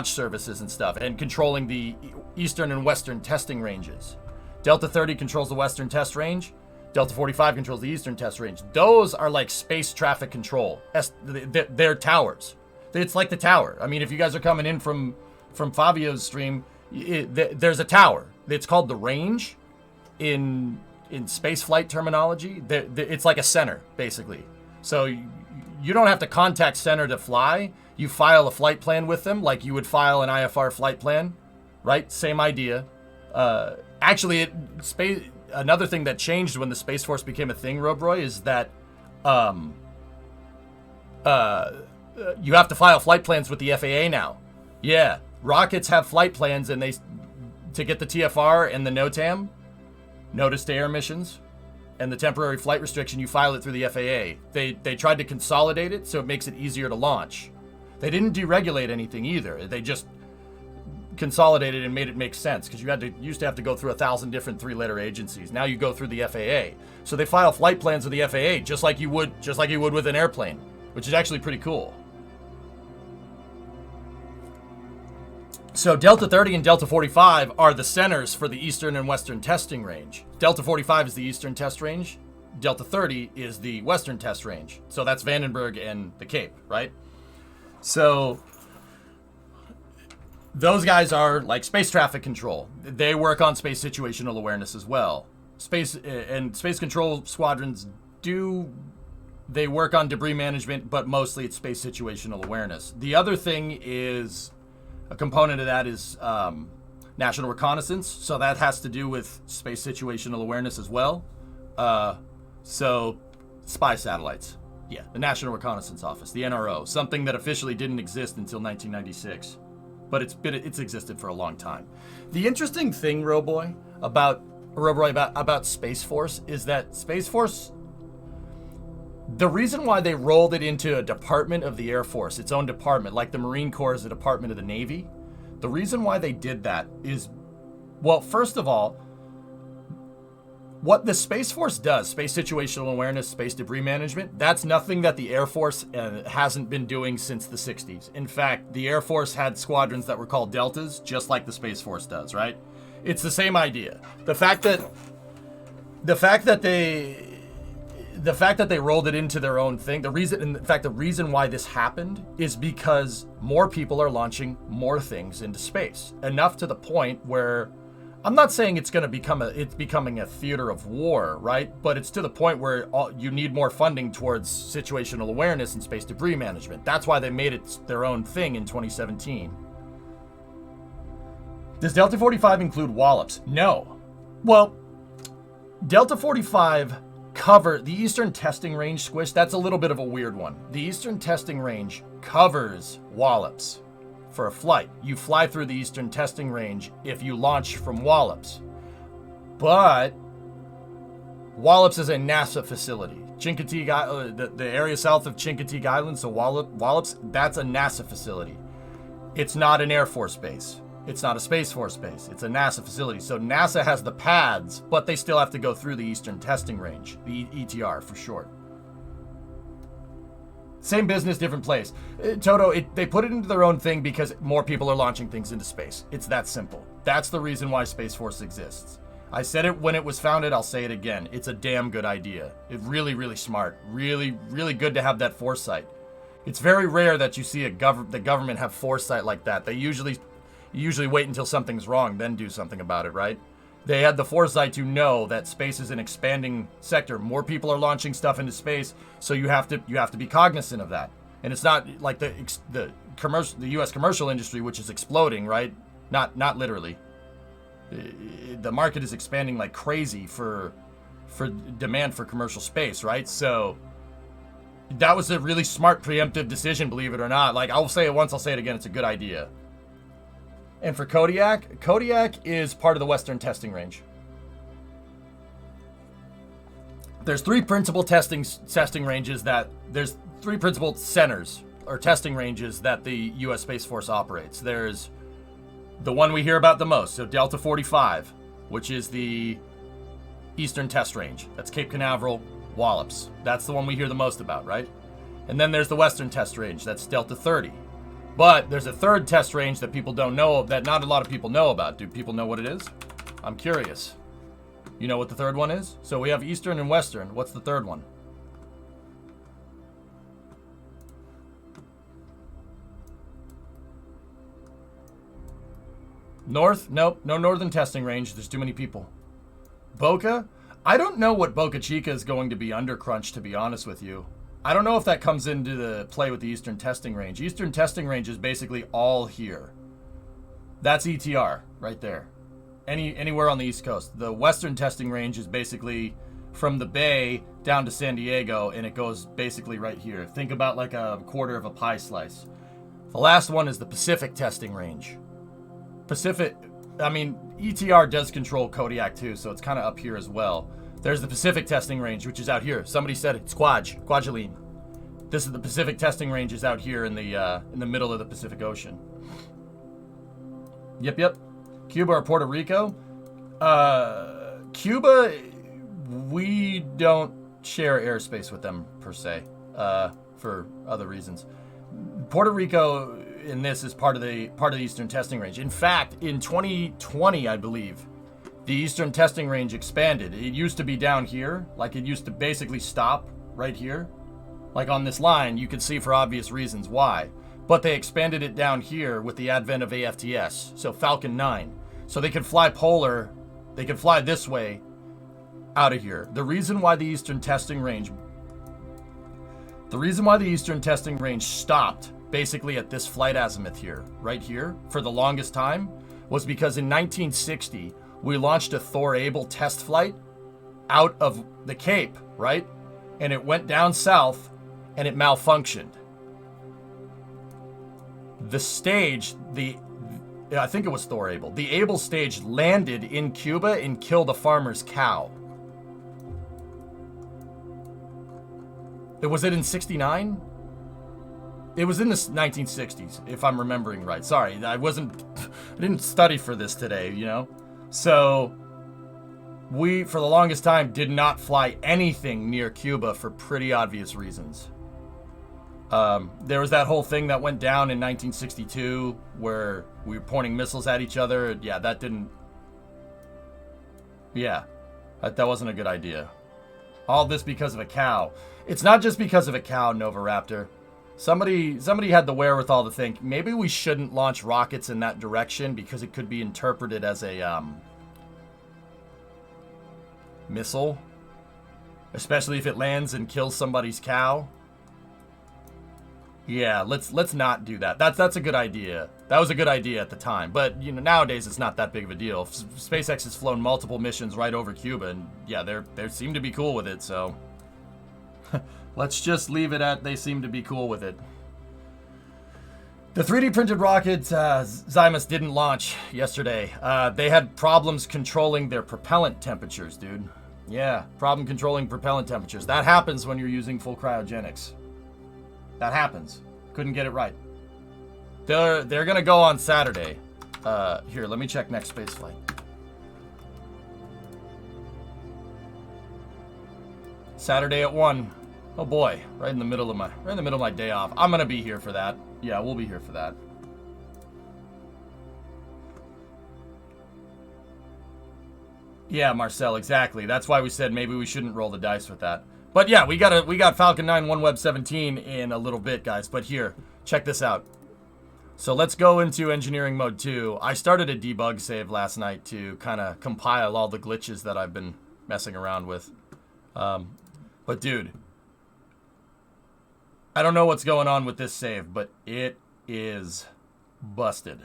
Speaker 1: services and stuff, and controlling the eastern and western testing ranges. Delta 30 controls the western test range. Delta 45 controls the eastern test range. Those are like space traffic control. They're towers. It's like the tower. I mean, if you guys are coming in from Fabio's stream, there's a tower. It's called the range in space flight terminology. It's like a center, basically. So you don't have to contact center to fly. You file a flight plan with them like you would file an IFR flight plan, right? Same idea. Actually, another thing that changed when the Space Force became a thing, Robroy, is that you have to file flight plans with the FAA now. Yeah, rockets have flight plans, and to get the TFR and the NOTAM, Notice to Air Missions, and the temporary flight restriction, you file it through the FAA. They tried to consolidate it so it makes it easier to launch. They didn't deregulate anything either. They just consolidated and made it make sense, because you used to have to go through 1,000 different 3-letter agencies. Now you go through the FAA. So they file flight plans with the FAA just like you would with an airplane, which is actually pretty cool. So Delta 30 and Delta 45 are the centers for the eastern and western testing range. Delta 45 is the eastern test range. Delta 30 is the western test range. So that's Vandenberg and the Cape, right? So those guys are like space traffic control. They work on space situational awareness as well. Space control squadrons they work on debris management, but mostly it's space situational awareness. The other thing is, a component of that is national reconnaissance. So that has to do with space situational awareness as well. So spy satellites. Yeah, the National Reconnaissance Office, the NRO, something that officially didn't exist until 1996. But it's existed for a long time. The interesting thing, Roboy, about Space Force is that Space Force, the reason why they rolled it into a department of the Air Force, its own department, like the Marine Corps is a department of the Navy, the reason why they did that is, well, first of all, what the Space Force does, space situational awareness, space debris management, that's nothing that the Air Force hasn't been doing since the 60s. In fact, the Air Force had squadrons that were called Deltas, just like the Space Force does, right? It's the same idea. The fact that they rolled it into their own thing, the reason why this happened is because more people are launching more things into space. Enough to the point where, I'm not saying it's becoming a theater of war, right? But it's to the point where you need more funding towards situational awareness and space debris management. That's why they made it their own thing in 2017. Does Delta 45 include wallops? No. Well, Delta 45 cover the Eastern Testing Range, Squish. That's a little bit of a weird one. The Eastern Testing Range covers wallops. For a flight, you fly through the Eastern Testing Range if you launch from Wallops. But Wallops is a NASA facility. Chincoteague, the area south of Chincoteague Island, so Wallops, that's a NASA facility. It's not an Air Force base. It's not a Space Force base. It's a NASA facility. So NASA has the pads, but they still have to go through the Eastern Testing Range, the ETR for short. Same business, different place. Toto, they put it into their own thing because more people are launching things into space. It's that simple. That's the reason why Space Force exists. I said it when it was founded. I'll say it again. It's a damn good idea. It's really, really smart. Really, really good to have that foresight. It's very rare that you see the government have foresight like that. They usually wait until something's wrong, then do something about it, right? They had the foresight to know that space is an expanding sector. More people are launching stuff into space, so you have to be cognizant of that. And it's not like the U.S. commercial industry, which is exploding, right? Not literally. The market is expanding like crazy for demand for commercial space, right? So that was a really smart preemptive decision, believe it or not. Like, I'll say it once, I'll say it again. It's a good idea. And for Kodiak, Kodiak is part of the Western testing range. There's three principal testing ranges there's three principal centers or testing ranges that the U.S. Space Force operates. There's the one we hear about the most, so Delta 45, which is the Eastern Test Range. That's Cape Canaveral, Wallops. That's the one we hear the most about, right? And then there's the Western Test Range. That's Delta 30. But there's a third test range that people don't know, that not a lot of people know about. Do people know what it is? I'm curious. You know what the third one is? So we have Eastern and Western. What's the third one? North? Nope. No northern testing range. There's too many people. Boca? I don't know what Boca Chica is going to be under crunch, to be honest with you. I don't know if that comes into the play with the Eastern testing range. Eastern testing range is basically all here. That's ETR right there. Anywhere on the East Coast. The Western testing range is basically from the Bay down to San Diego, and it goes basically right here. Think about like a quarter of a pie slice. The last one is the Pacific testing range. ETR does control Kodiak too, so it's kind of up here as well. There's the Pacific testing range, which is out here. Somebody said it's Kwajalein. This is the Pacific testing range, is out here in the middle of the Pacific Ocean. Yep. Cuba or Puerto Rico? Cuba, we don't share airspace with them per se, for other reasons. Puerto Rico in this is part of the Eastern testing range. In fact, in 2020, I believe, the Eastern testing range expanded. It used to be down here, like it used to basically stop right here. Like on this line, you could see for obvious reasons why. But they expanded it down here with the advent of AFTS, so Falcon 9. So they could fly polar, they could fly this way out of here. The reason why the Eastern testing range stopped basically at this flight azimuth here, right here, for the longest time, was because in 1960, we launched a Thor Able test flight out of the Cape, right? And it went down south and it malfunctioned. The stage, I think it was Thor Able. The Able stage landed in Cuba and killed a farmer's cow. Was it in 69? It was in the 1960s, if I'm remembering right. Sorry, I didn't study for this today, you know? So, we, for the longest time, did not fly anything near Cuba for pretty obvious reasons. There was that whole thing that went down in 1962 where we were pointing missiles at each other. Yeah, that wasn't a good idea. All this because of a cow. It's not just because of a cow, Novaraptor. Somebody had the wherewithal to think maybe we shouldn't launch rockets in that direction because it could be interpreted as a missile, especially if it lands and kills somebody's cow. Yeah, let's not do that. That's a good idea. That was a good idea at the time, but you know, nowadays it's not that big of a deal. SpaceX has flown multiple missions right over Cuba, and yeah, they seem to be cool with it. So let's just leave it at they seem to be cool with it. The 3D printed rocket Zymus didn't launch yesterday. They had problems controlling their propellant temperatures, dude. Yeah, problem controlling propellant temperatures. That happens when you're using full cryogenics. That happens. Couldn't get it right. They're gonna go on Saturday. Here, let me check next spaceflight. Saturday at 1. Oh boy, right in the middle of my day off. I'm gonna be here for that. Yeah, we'll be here for that. Yeah, Marcel, exactly. That's why we said maybe we shouldn't roll the dice with that. But yeah, we got Falcon 9 OneWeb 17 in a little bit, guys. But here, check this out. So let's go into engineering mode 2. I started a debug save last night to kind of compile all the glitches that I've been messing around with. But dude, I don't know what's going on with this save, but it is busted.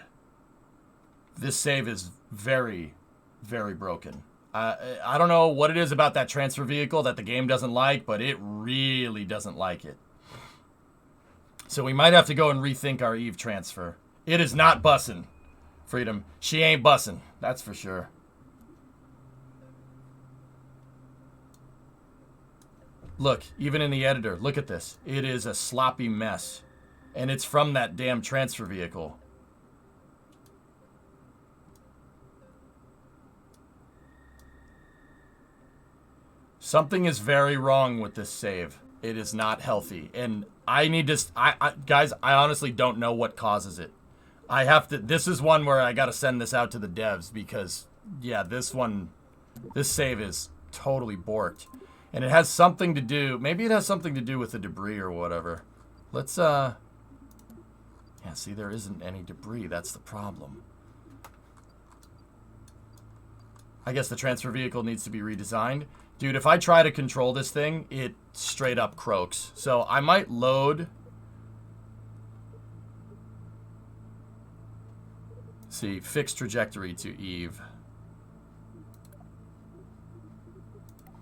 Speaker 1: This save is very, very broken. I don't know what it is about that transfer vehicle that the game doesn't like, but it really doesn't like it. So we might have to go and rethink our Eve transfer. It is not bussin', Freedom. She ain't bussin', that's for sure. Look, even in the editor, look at this. It is a sloppy mess. And it's from that damn transfer vehicle. Something is very wrong with this save. It is not healthy. And I need to... guys, I honestly don't know what causes it. I have to... This is one where I got to send this out to the devs because, yeah, this one... This save is totally borked. And it has something to do... Maybe it has something to do with the debris or whatever. Let's, Yeah, see, there isn't any debris. That's the problem. I guess the transfer vehicle needs to be redesigned. Dude, if I try to control this thing, it straight up croaks. So I might load... See, fix trajectory to Eve.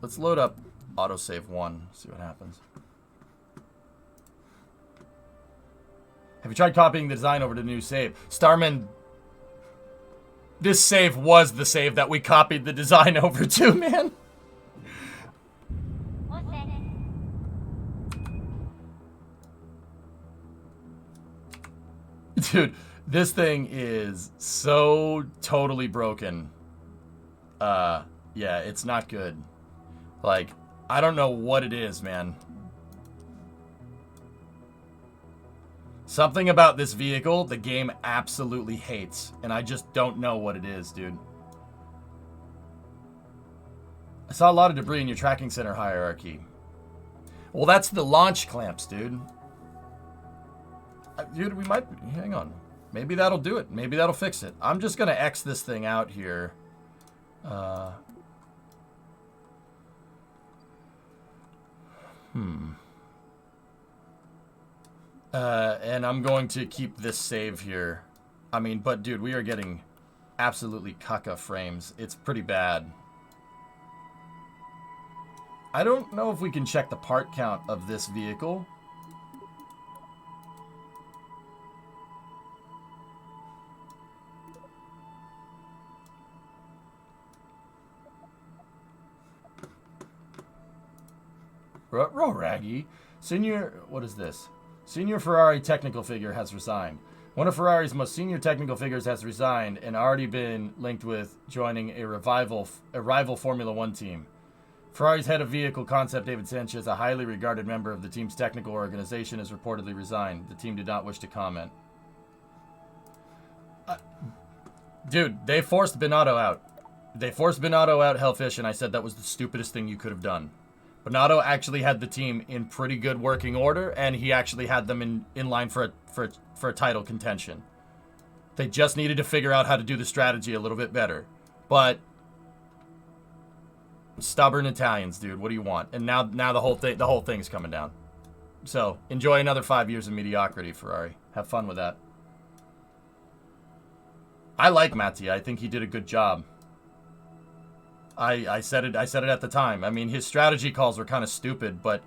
Speaker 1: Let's load up autosave 1, see what happens. Have you tried copying the design over to the new save? Starman, this save was the save that we copied the design over to, man. Dude, this thing is so totally broken. Yeah, it's not good. Like, I don't know what it is, man. Something about this vehicle, the game absolutely hates. And I just don't know what it is, dude. I saw a lot of debris in your tracking center hierarchy. Well, that's the launch clamps, dude. Dude, we might... Hang on. Maybe that'll do it. Maybe that'll fix it. I'm just going to X this thing out here. And I'm going to keep this save here. I mean, but dude, we are getting absolutely caca frames. It's pretty bad. I don't know if we can check the part count of this vehicle. Raggy. Senior, what is this? Senior Ferrari technical figure has resigned. One of Ferrari's most senior technical figures has resigned and already been linked with joining a rival Formula One team. Ferrari's head of vehicle concept, David Sanchez, a highly regarded member of the team's technical organization, has reportedly resigned. The team did not wish to comment. Dude, they forced Binotto out. They forced Binotto out, Hellfish, and I said that was the stupidest thing you could have done. Binotto actually had the team in pretty good working order, and he actually had them in line for a title contention. They just needed to figure out how to do the strategy a little bit better. But stubborn Italians, dude. What do you want? And now the whole thing's coming down. So enjoy another 5 years of mediocrity, Ferrari. Have fun with that. I like Mattia. I think he did a good job. I said it at the time. I mean, his strategy calls were kind of stupid, but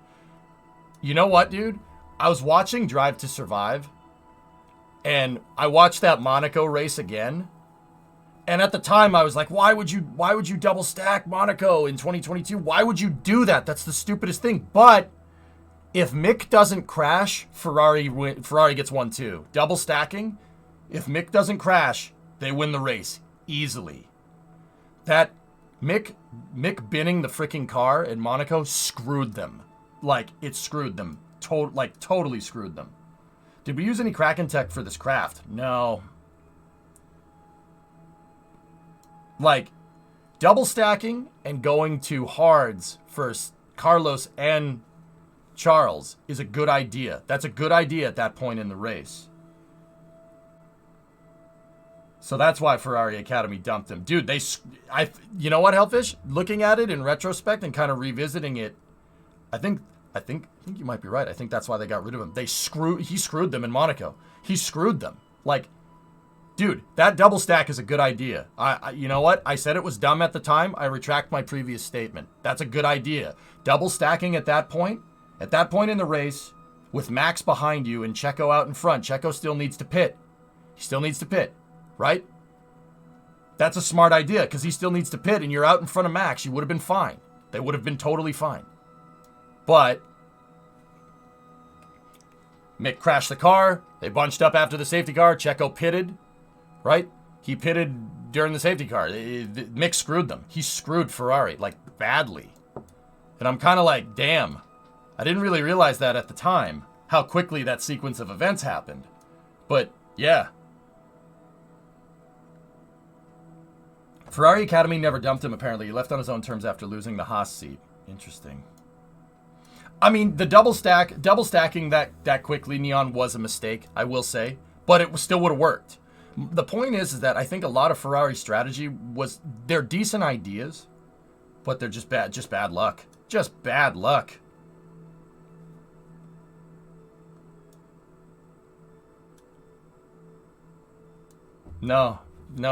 Speaker 1: you know what, dude? I was watching Drive to Survive, and I watched that Monaco race again. And at the time, I was like, why would you double stack Monaco in 2022? Why would you do that? That's the stupidest thing. But if Mick doesn't crash, Ferrari gets 1-2. Double stacking, if Mick doesn't crash, they win the race easily. That Mick binning the freaking car in Monaco screwed them. Like, it screwed them. Totally screwed them. Did we use any Kraken tech for this craft? No. Like, double stacking and going to hards for Carlos and Charles is a good idea. That's a good idea at that point in the race. So that's why Ferrari Academy dumped him. Dude, you know what, Hellfish? Looking at it in retrospect and kind of revisiting it, I think you might be right. I think that's why they got rid of him. He screwed them in Monaco. He screwed them. Like, dude, that double stack is a good idea. You know what? I said it was dumb at the time. I retract my previous statement. That's a good idea. Double stacking at that point in the race, with Max behind you and Checo out in front. Checo still needs to pit. He still needs to pit, right? That's a smart idea because he still needs to pit and you're out in front of Max. You would have been fine. They would have been totally fine. But Mick crashed the car. They bunched up after the safety car. Checo pitted, right? He pitted during the safety car. Mick screwed them. He screwed Ferrari, like, badly. And I'm kind of like, damn. I didn't really realize that at the time, how quickly that sequence of events happened. But, yeah. Ferrari Academy never dumped him, apparently. He left on his own terms after losing the Haas seat. Interesting. I mean, the double stacking that quickly, Neon, was a mistake, I will say. But it still would have worked. The point is that I think a lot of Ferrari strategy was, they're decent ideas, but they're just bad luck. Just bad luck. No,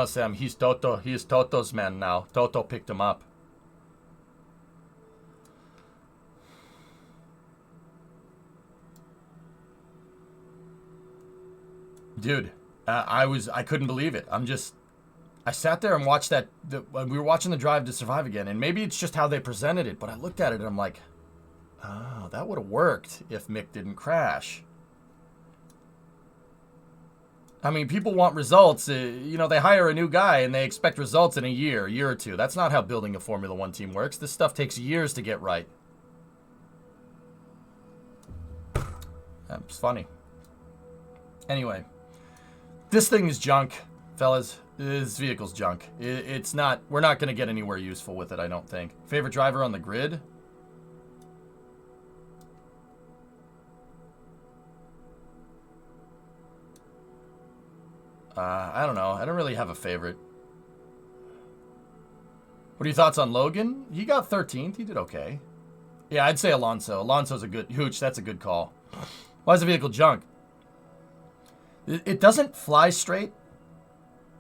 Speaker 1: Sam, he's Toto. He is Toto's man now. Toto picked him up. Dude, I couldn't believe it. I sat there and watched that. We were watching the Drive to Survive again, and maybe it's just how they presented it, but I looked at it and I'm like, oh, that would have worked if Mick didn't crash. I mean, people want results. You know, they hire a new guy and they expect results in a year or two. That's not how building a Formula One team works. This stuff takes years to get right. It's funny. Anyway, this thing is junk, fellas. This vehicle's junk. It's not. We're not going to get anywhere useful with it, I don't think. Favorite driver on the grid? I don't know. I don't really have a favorite. What are your thoughts on Logan? He got 13th. He did okay. Yeah, I'd say Alonso. Alonso's a good... Hooch, that's a good call. Why is the vehicle junk? It doesn't fly straight.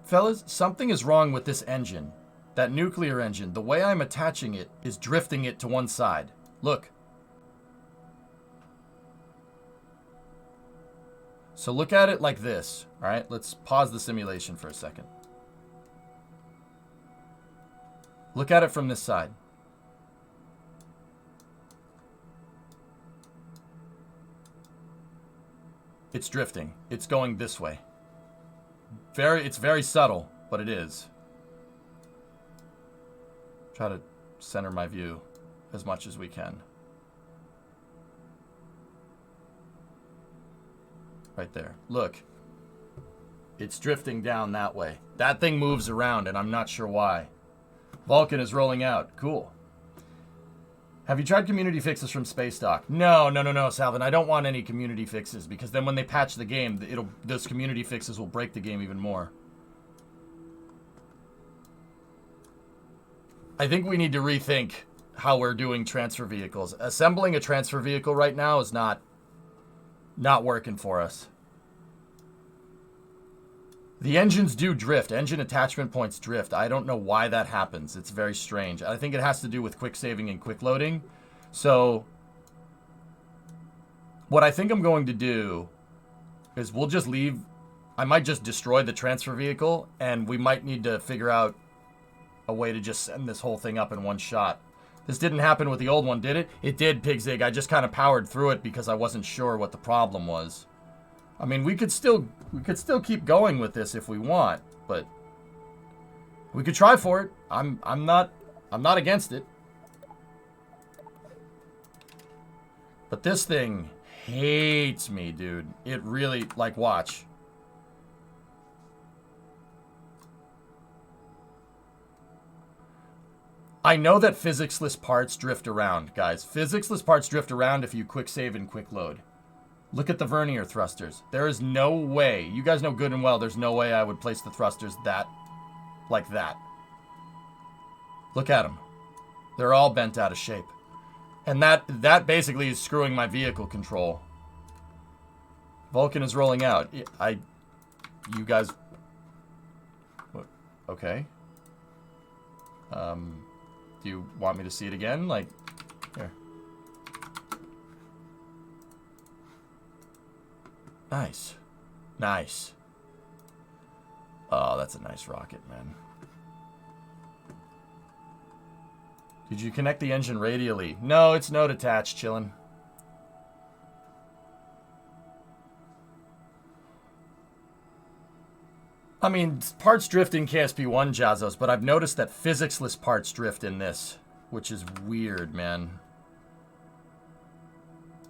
Speaker 1: Fellas, something is wrong with this engine. That nuclear engine. The way I'm attaching it is drifting it to one side. Look. So look at it like this. All right, let's pause the simulation for a second. Look at it from this side. It's drifting. It's going this way. It's very subtle, but it is. Try to center my view as much as we can. Right there. Look. It's drifting down that way. That thing moves around, and I'm not sure why. Vulcan is rolling out. Cool. Have you tried community fixes from Space Dock? No, Salvin. I don't want any community fixes, because then when they patch the game, those community fixes will break the game even more. I think we need to rethink how we're doing transfer vehicles. Assembling a transfer vehicle right now is not working for us. The engines do drift. Engine attachment points drift. I don't know why that happens. It's very strange. I think it has to do with quick saving and quick loading. So, what I think I'm going to do is we'll just leave. I might just destroy the transfer vehicle, and we might need to figure out a way to just send this whole thing up in one shot. This didn't happen with the old one, did it? It did, Pigzig. I just kind of powered through it because I wasn't sure what the problem was. I mean, we could still keep going with this if we want, but we could try for it. I'm not against it. But this thing hates me, dude. It really, like, watch. I know that physics-less parts drift around, guys. Physics-less parts drift around if you quick save and quick load. Look at the vernier thrusters. There is no way. You guys know good and well there's no way I would place the thrusters like that. Look at them. They're all bent out of shape. And that basically is screwing my vehicle control. Vulcan is rolling out. You guys... Okay. Do you want me to see it again? Like, here. Nice. Nice. Oh, that's a nice rocket, man. Did you connect the engine radially? No, it's node attached, chillin'. I mean, parts drift in KSP1, Jazos, but I've noticed that physics-less parts drift in this, which is weird, man.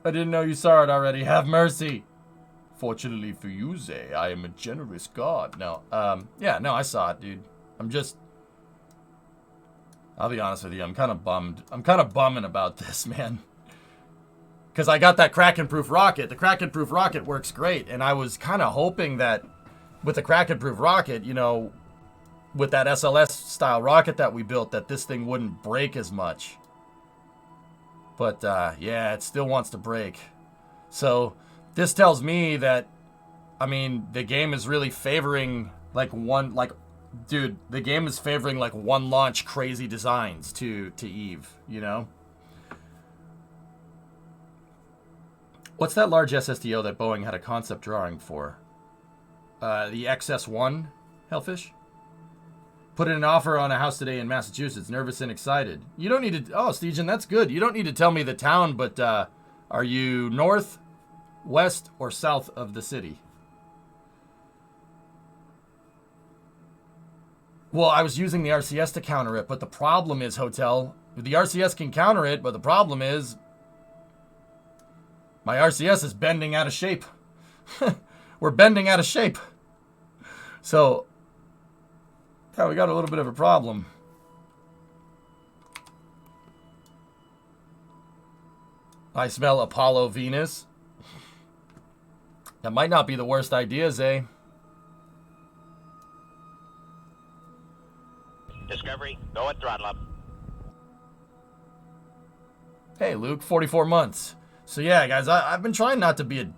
Speaker 1: I didn't know you saw it already. Have mercy. Fortunately for you, Zay, I am a generous god. No, yeah, no, I saw it, dude. I'll be honest with you, I'm kind of bummed. I'm kind of bumming about this, man. Because I got that Kraken-proof rocket. The Kraken-proof rocket works great, and I was kind of hoping that with the Kraken-proof rocket, you know, with that SLS-style rocket that we built, that this thing wouldn't break as much. But, yeah, it still wants to break. So, this tells me that, I mean, the game is really favoring, dude, the game is favoring, like, one-launch crazy designs to Eve, you know? What's that large SSDO that Boeing had a concept drawing for? The XS1, Hellfish? Put in an offer on a house today in Massachusetts. Nervous and excited. You don't need to... Oh, Steegen, that's good. You don't need to tell me the town, but are you north, west, or south of the city? Well, I was using the RCS to counter it, but the problem is, Hotel, the RCS can counter it, but the problem is my RCS is bending out of shape. We're bending out of shape. So, yeah, we got a little bit of a problem. I smell Apollo Venus. That might not be the worst idea, Zay.
Speaker 2: Discovery, go at throttle up.
Speaker 1: Hey, Luke, 44 months. So, yeah, guys, I've been trying not to be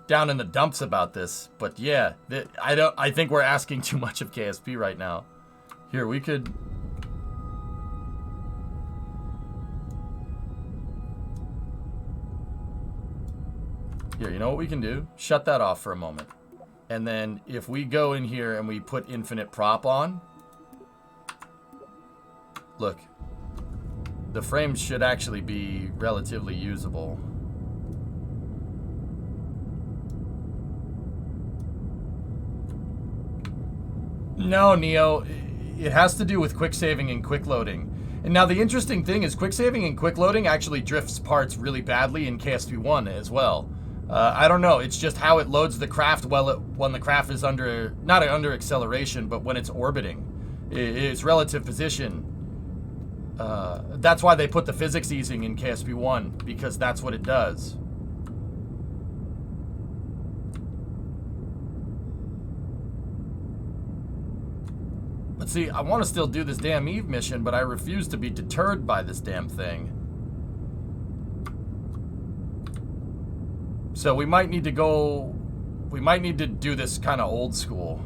Speaker 1: down in the dumps about this, but yeah, I think we're asking too much of KSP right now. Here, we could... Here, you know what we can do? Shut that off for a moment. And then if we go in here and we put infinite prop on, look, the frames should actually be relatively usable. No, Neo, it has to do with quick saving and quick loading. And now the interesting thing is quick saving and quick loading actually drifts parts really badly in KSP1 as well. I don't know, it's just how it loads the craft when the craft is under, not under acceleration, but when it's orbiting. Its relative position. That's why they put the physics easing in KSP1, because that's what it does. But see, I want to still do this damn Eve mission, but I refuse to be deterred by this damn thing. So we might need to go... We might need to do this kind of old school.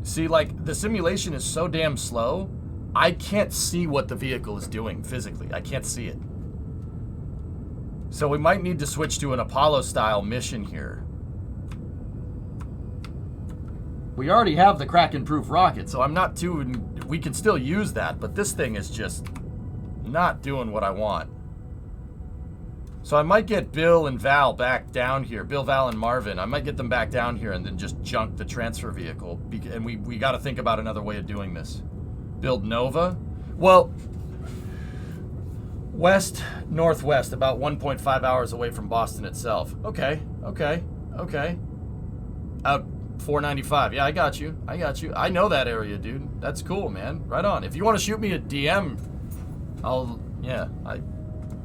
Speaker 1: See, like, the simulation is so damn slow, I can't see what the vehicle is doing physically. I can't see it. So we might need to switch to an Apollo-style mission here. We already have the Kraken-proof rocket, so I'm not too... We can still use that, but this thing is just not doing what I want. So I might get Bill and Val back down here. Bill, Val, and Marvin. I might get them back down here and then just junk the transfer vehicle. And we got to think about another way of doing this. Build Nova? Well, west, northwest, about 1.5 hours away from Boston itself. Okay. Out 495. Yeah, I got you. I know that area, dude. That's cool, man. Right on. If you want to shoot me a DM,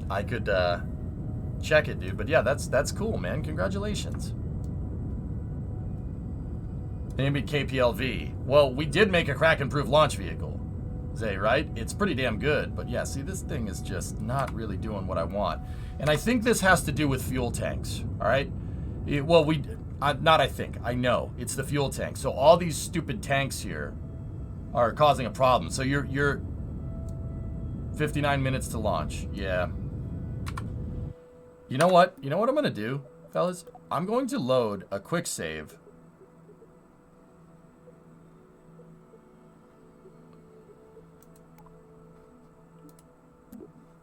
Speaker 1: I could, check it, dude. But yeah, that's cool, man. Congratulations. Maybe KPLV. Well, we did make a Kraken-proof launch vehicle, Zay, right? It's pretty damn good. But yeah, see, this thing is just not really doing what I want. And I think this has to do with fuel tanks, all right? I know. It's the fuel tank. So all these stupid tanks here are causing a problem. So you're 59 minutes to launch. Yeah. You know what? You know what I'm going to do, fellas? I'm going to load a quick save.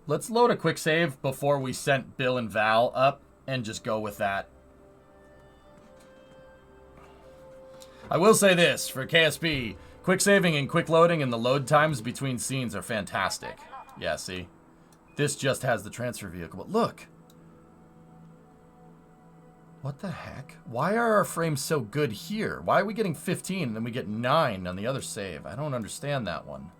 Speaker 1: Let's load a quick save before we sent Bill and Val up and just go with that. I will say this, for KSP, quick saving and quick loading and the load times between scenes are fantastic. Yeah, see? This just has the transfer vehicle, but look. What the heck? Why are our frames so good here? Why are we getting 15 and then we get 9 on the other save? I don't understand that one.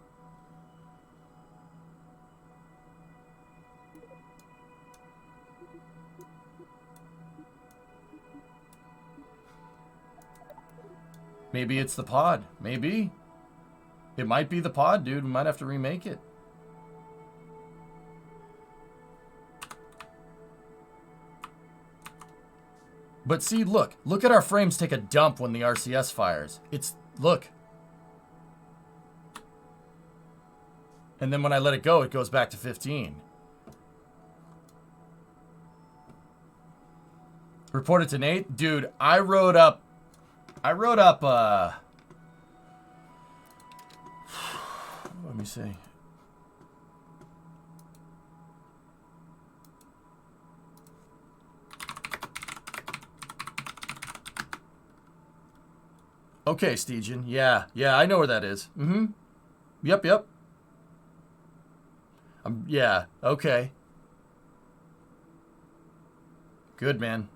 Speaker 1: Maybe it's the pod. Maybe. It might be the pod, dude. We might have to remake it. But see, look. Look at our frames take a dump when the RCS fires. It's, look. And then when I let it go, it goes back to 15. Report it to Nate. Dude, I wrote up, let me see. Okay, Steegen. Yeah, I know where that is. Mm-hmm. Yep. Yeah, okay. Good, man.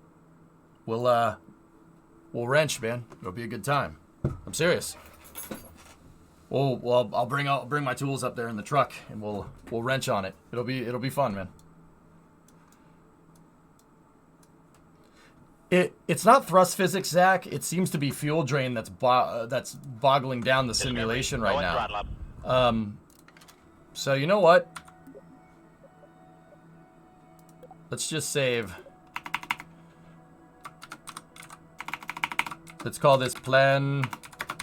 Speaker 1: We'll wrench, man. It'll be a good time. I'm serious. Well, I'll bring my tools up there in the truck and we'll wrench on it. It'll be fun, man. It's not thrust physics, Zach. It seems to be fuel drain that's boggling down the simulation right now. So you know what? Let's just save. Let's call this plan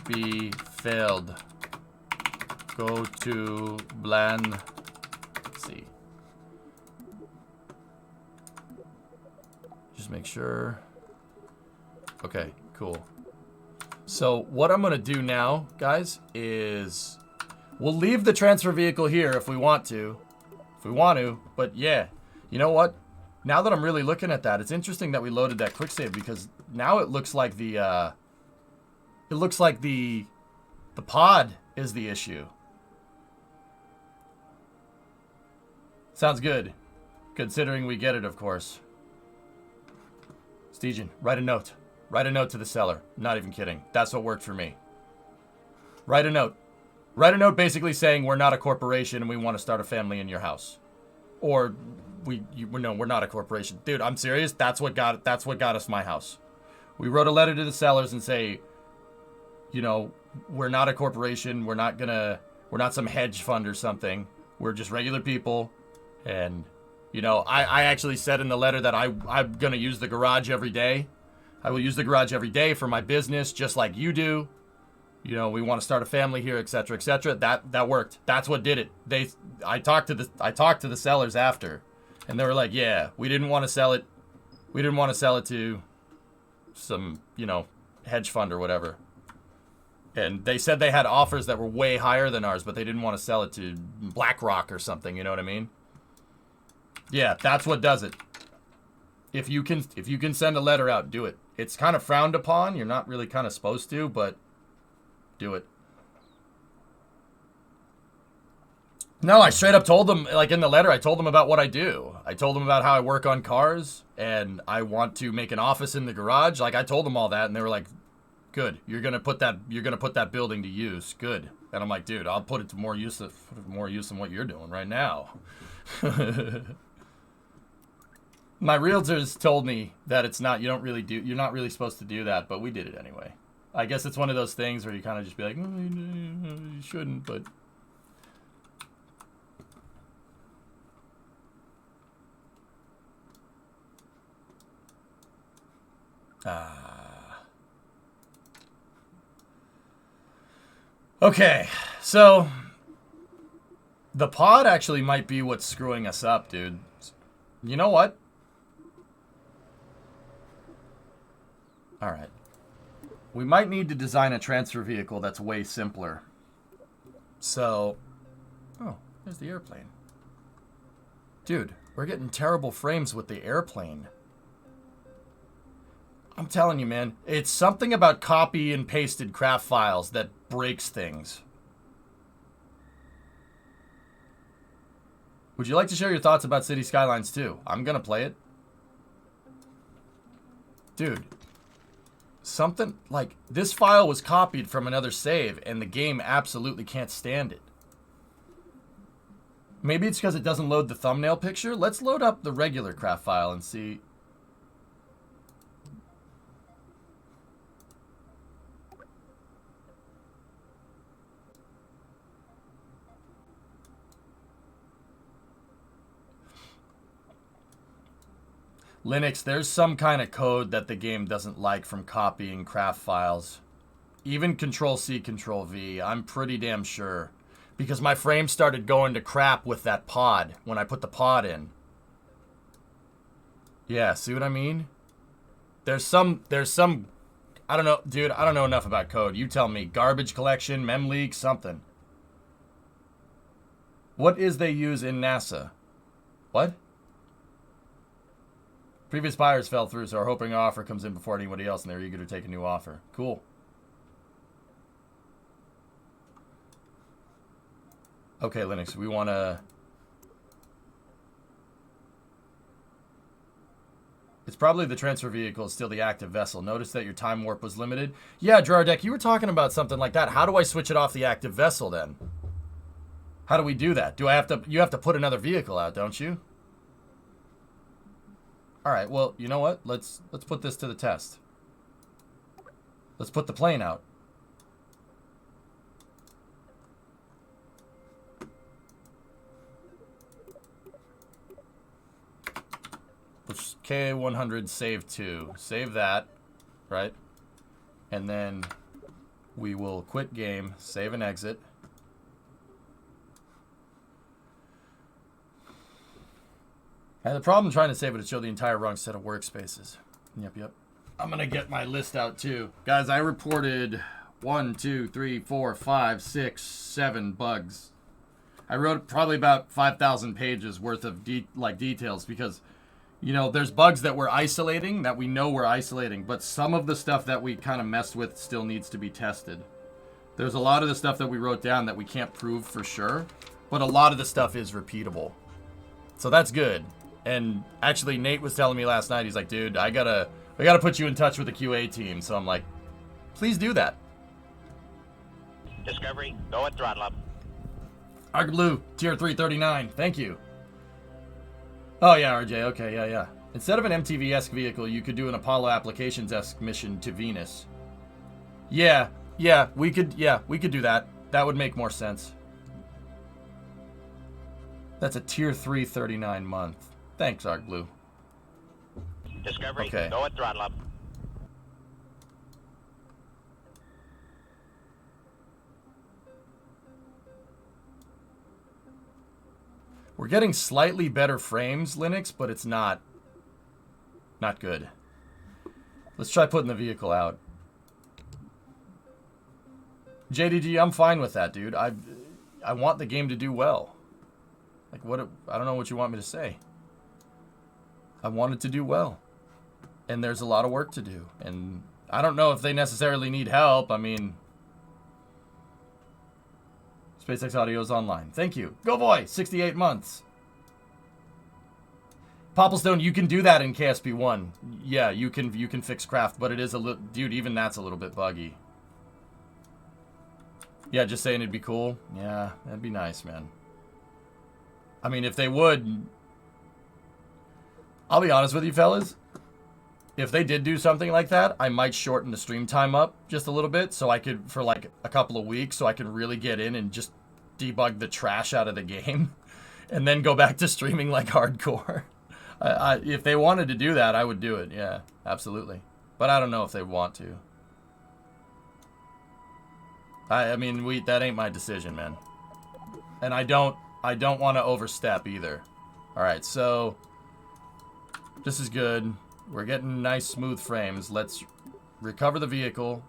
Speaker 1: B failed. Go to plan C. Just make sure. Okay, cool. So what I'm going to do now, guys, is we'll leave the transfer vehicle here if we want to. But yeah, you know what? Now that I'm really looking at that, it's interesting that we loaded that quick save because now it looks like the pod is the issue. Sounds good, considering we get it, of course. Steegen, write a note. Write a note to the seller. Not even kidding. That's what worked for me. Write a note. Write a note basically saying we're not a corporation and we want to start a family in your house. Or no, we're not a corporation. Dude, I'm serious. That's what got us my house. We wrote a letter to the sellers and say, you know, we're not a corporation. We're not some hedge fund or something. We're just regular people. And, you know, I actually said in the letter that I'm going to use the garage every day. I will use the garage every day for my business, just like you do. You know, we want to start a family here, etc., etc. That worked. That's what did it. I talked to the sellers after, and they were like, "Yeah, we didn't want to sell it. We didn't want to sell it to some, you know, hedge fund or whatever." And they said they had offers that were way higher than ours, but they didn't want to sell it to BlackRock or something. You know what I mean? Yeah, that's what does it. If you can send a letter out, do it. It's kind of frowned upon. You're not really kind of supposed to, but do it. No, I straight up told them, like in the letter, I told them about what I do. I told them about how I work on cars and I want to make an office in the garage. Like I told them all that and they were like, "Good. You're going to put that building to use. Good." And I'm like, "Dude, I'll put it to more use than what you're doing right now." My realtors told me that you're not really supposed to do that, but we did it anyway. I guess it's one of those things where you kind of just be like, you shouldn't, but. Okay, so the pod actually might be what's screwing us up, dude. You know what? All right. We might need to design a transfer vehicle that's way simpler. So, oh, there's the airplane. Dude, we're getting terrible frames with the airplane. I'm telling you, man, it's something about copy and pasted craft files that breaks things. Would you like to share your thoughts about City Skylines 2? I'm gonna play it. Dude, something like this file was copied from another save and the game absolutely can't stand it. Maybe it's because it doesn't load the thumbnail picture. Let's load up the regular craft file and see. Linux, there's some kind of code that the game doesn't like from copying craft files. Even Control-C, Control-V, I'm pretty damn sure. Because my frame started going to crap with that pod when I put the pod in. Yeah, see what I mean? There's some, I don't know, dude, I don't know enough about code. You tell me. Garbage collection, mem leak, something. What is they use in NASA? What? Previous buyers fell through, so are hoping an offer comes in before anybody else, and they're eager to take a new offer. Cool. Okay, Linux, we want to... It's probably the transfer vehicle is still the active vessel. Notice that your time warp was limited. Yeah, Drardek, you were talking about something like that. How do I switch it off the active vessel, then? How do we do that? Do I have to... You have to put another vehicle out, don't you? All right, well, you know what? Let's put this to the test. Let's put the plane out. Which K100 save 2. Save that, right? And then we will quit game, save and exit. I had a problem trying to save it to show the entire wrong set of workspaces. Yep. I'm going to get my list out too. Guys, I reported 1, 2, 3, 4, 5, 6, 7 bugs. I wrote probably about 5,000 pages worth of details because, you know, there's bugs that we're isolating, that we know we're isolating, but some of the stuff that we kind of messed with still needs to be tested. There's a lot of the stuff that we wrote down that we can't prove for sure, but a lot of the stuff is repeatable. So that's good. And actually, Nate was telling me last night, he's like, dude, I gotta put you in touch with the QA team. So I'm like, please do that.
Speaker 2: Discovery, go at throttle up.
Speaker 1: Arc Blue, tier 339. Thank you. Oh, yeah, RJ. Okay, yeah. Instead of an MTV-esque vehicle, you could do an Apollo Applications-esque mission to Venus. Yeah, we could do that. That would make more sense. That's a tier 339 month. Thanks, Arc Blue.
Speaker 2: Discovery,
Speaker 1: okay.
Speaker 2: Go at throttle up.
Speaker 1: We're getting slightly better frames, Linux, but it's not good. Let's try putting the vehicle out. JDG, I'm fine with that, dude. I want the game to do well. Like, what? I don't know what you want me to say. I want it to do well. And there's a lot of work to do. And I don't know if they necessarily need help. I mean, SpaceX Audio is online. Thank you. Go boy, 68 months. Popplestone, you can do that in KSP1. Yeah, you can fix craft, but it is a little... Dude, even that's a little bit buggy. Yeah, just saying it'd be cool. Yeah, that'd be nice, man. I mean, if they would... I'll be honest with you, fellas. If they did do something like that, I might shorten the stream time up just a little bit so I could, for like a couple of weeks, so I could really get in and just debug the trash out of the game and then go back to streaming like hardcore. If they wanted to do that, I would do it. Yeah, absolutely. But I don't know if they want to. I mean, that ain't my decision, man. And I don't want to overstep either. All right, so this is good. We're getting nice smooth frames. Let's recover the vehicle,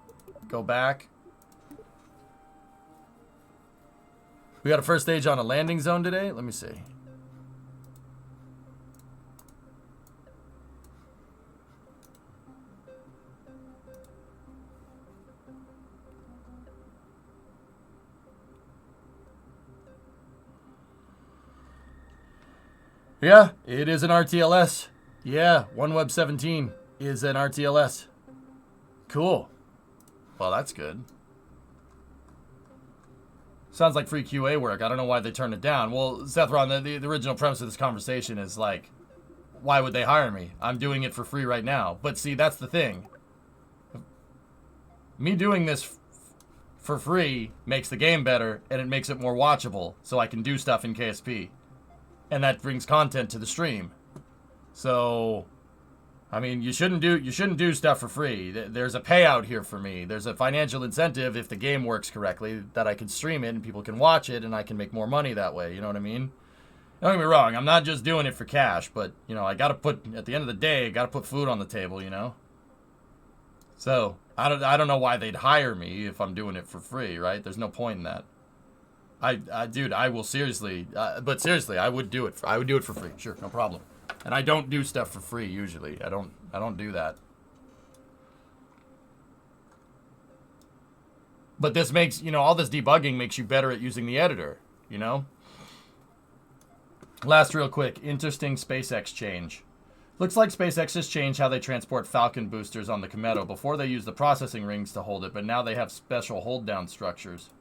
Speaker 1: go back. We got a first stage on a landing zone today. Let me see. Yeah, it is an RTLS. Yeah, OneWeb 17 is an RTLS. Cool. Well, that's good. Sounds like free QA work. I don't know why they turned it down. Well, Seth Ron, the original premise of this conversation is like, why would they hire me? I'm doing it for free right now. But see, that's the thing. Me doing this for free makes the game better, and it makes it more watchable, so I can do stuff in KSP. And that brings content to the stream. So, I mean, you shouldn't do stuff for free. There's a payout here for me. There's a financial incentive if the game works correctly that I can stream it and people can watch it and I can make more money that way. You know what I mean? Don't get me wrong. I'm not just doing it for cash, but you know, I got to put at the end of the day, I got to put food on the table. You know. So I don't know why they'd hire me if I'm doing it for free, right? There's no point in that. Dude, I will seriously, but seriously, I would do it. I would do it for free. Sure, no problem. And I don't do stuff for free usually. I don't do that. But this makes, you know, all this debugging makes you better at using the editor, you know? Last real quick, interesting SpaceX change. Looks like SpaceX has changed how they transport Falcon boosters on the Cometto. Before they used the processing rings to hold it, but now they have special hold down structures.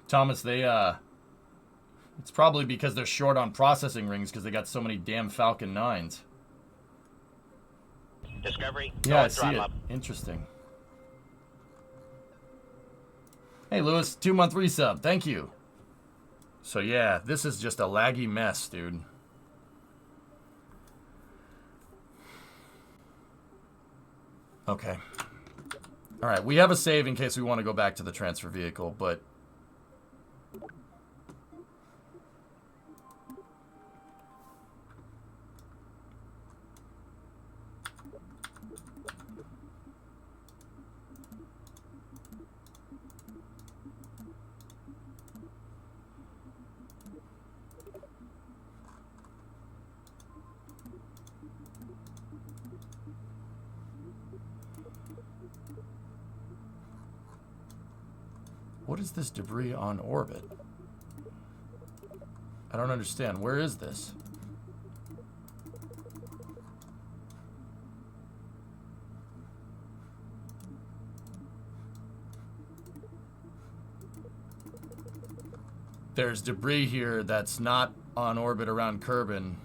Speaker 1: Thomas, it's probably because they're short on processing rings because they got so many damn Falcon 9s.
Speaker 2: Discovery.
Speaker 1: Yeah, I see it. Interesting. Hey, Lewis, 2-month resub. Thank you. So, yeah, this is just a laggy mess, dude. Okay. All right, we have a save in case we want to go back to the transfer vehicle, but... What is this debris on orbit? I don't understand. Where is this? There's debris here that's not on orbit around Kerbal.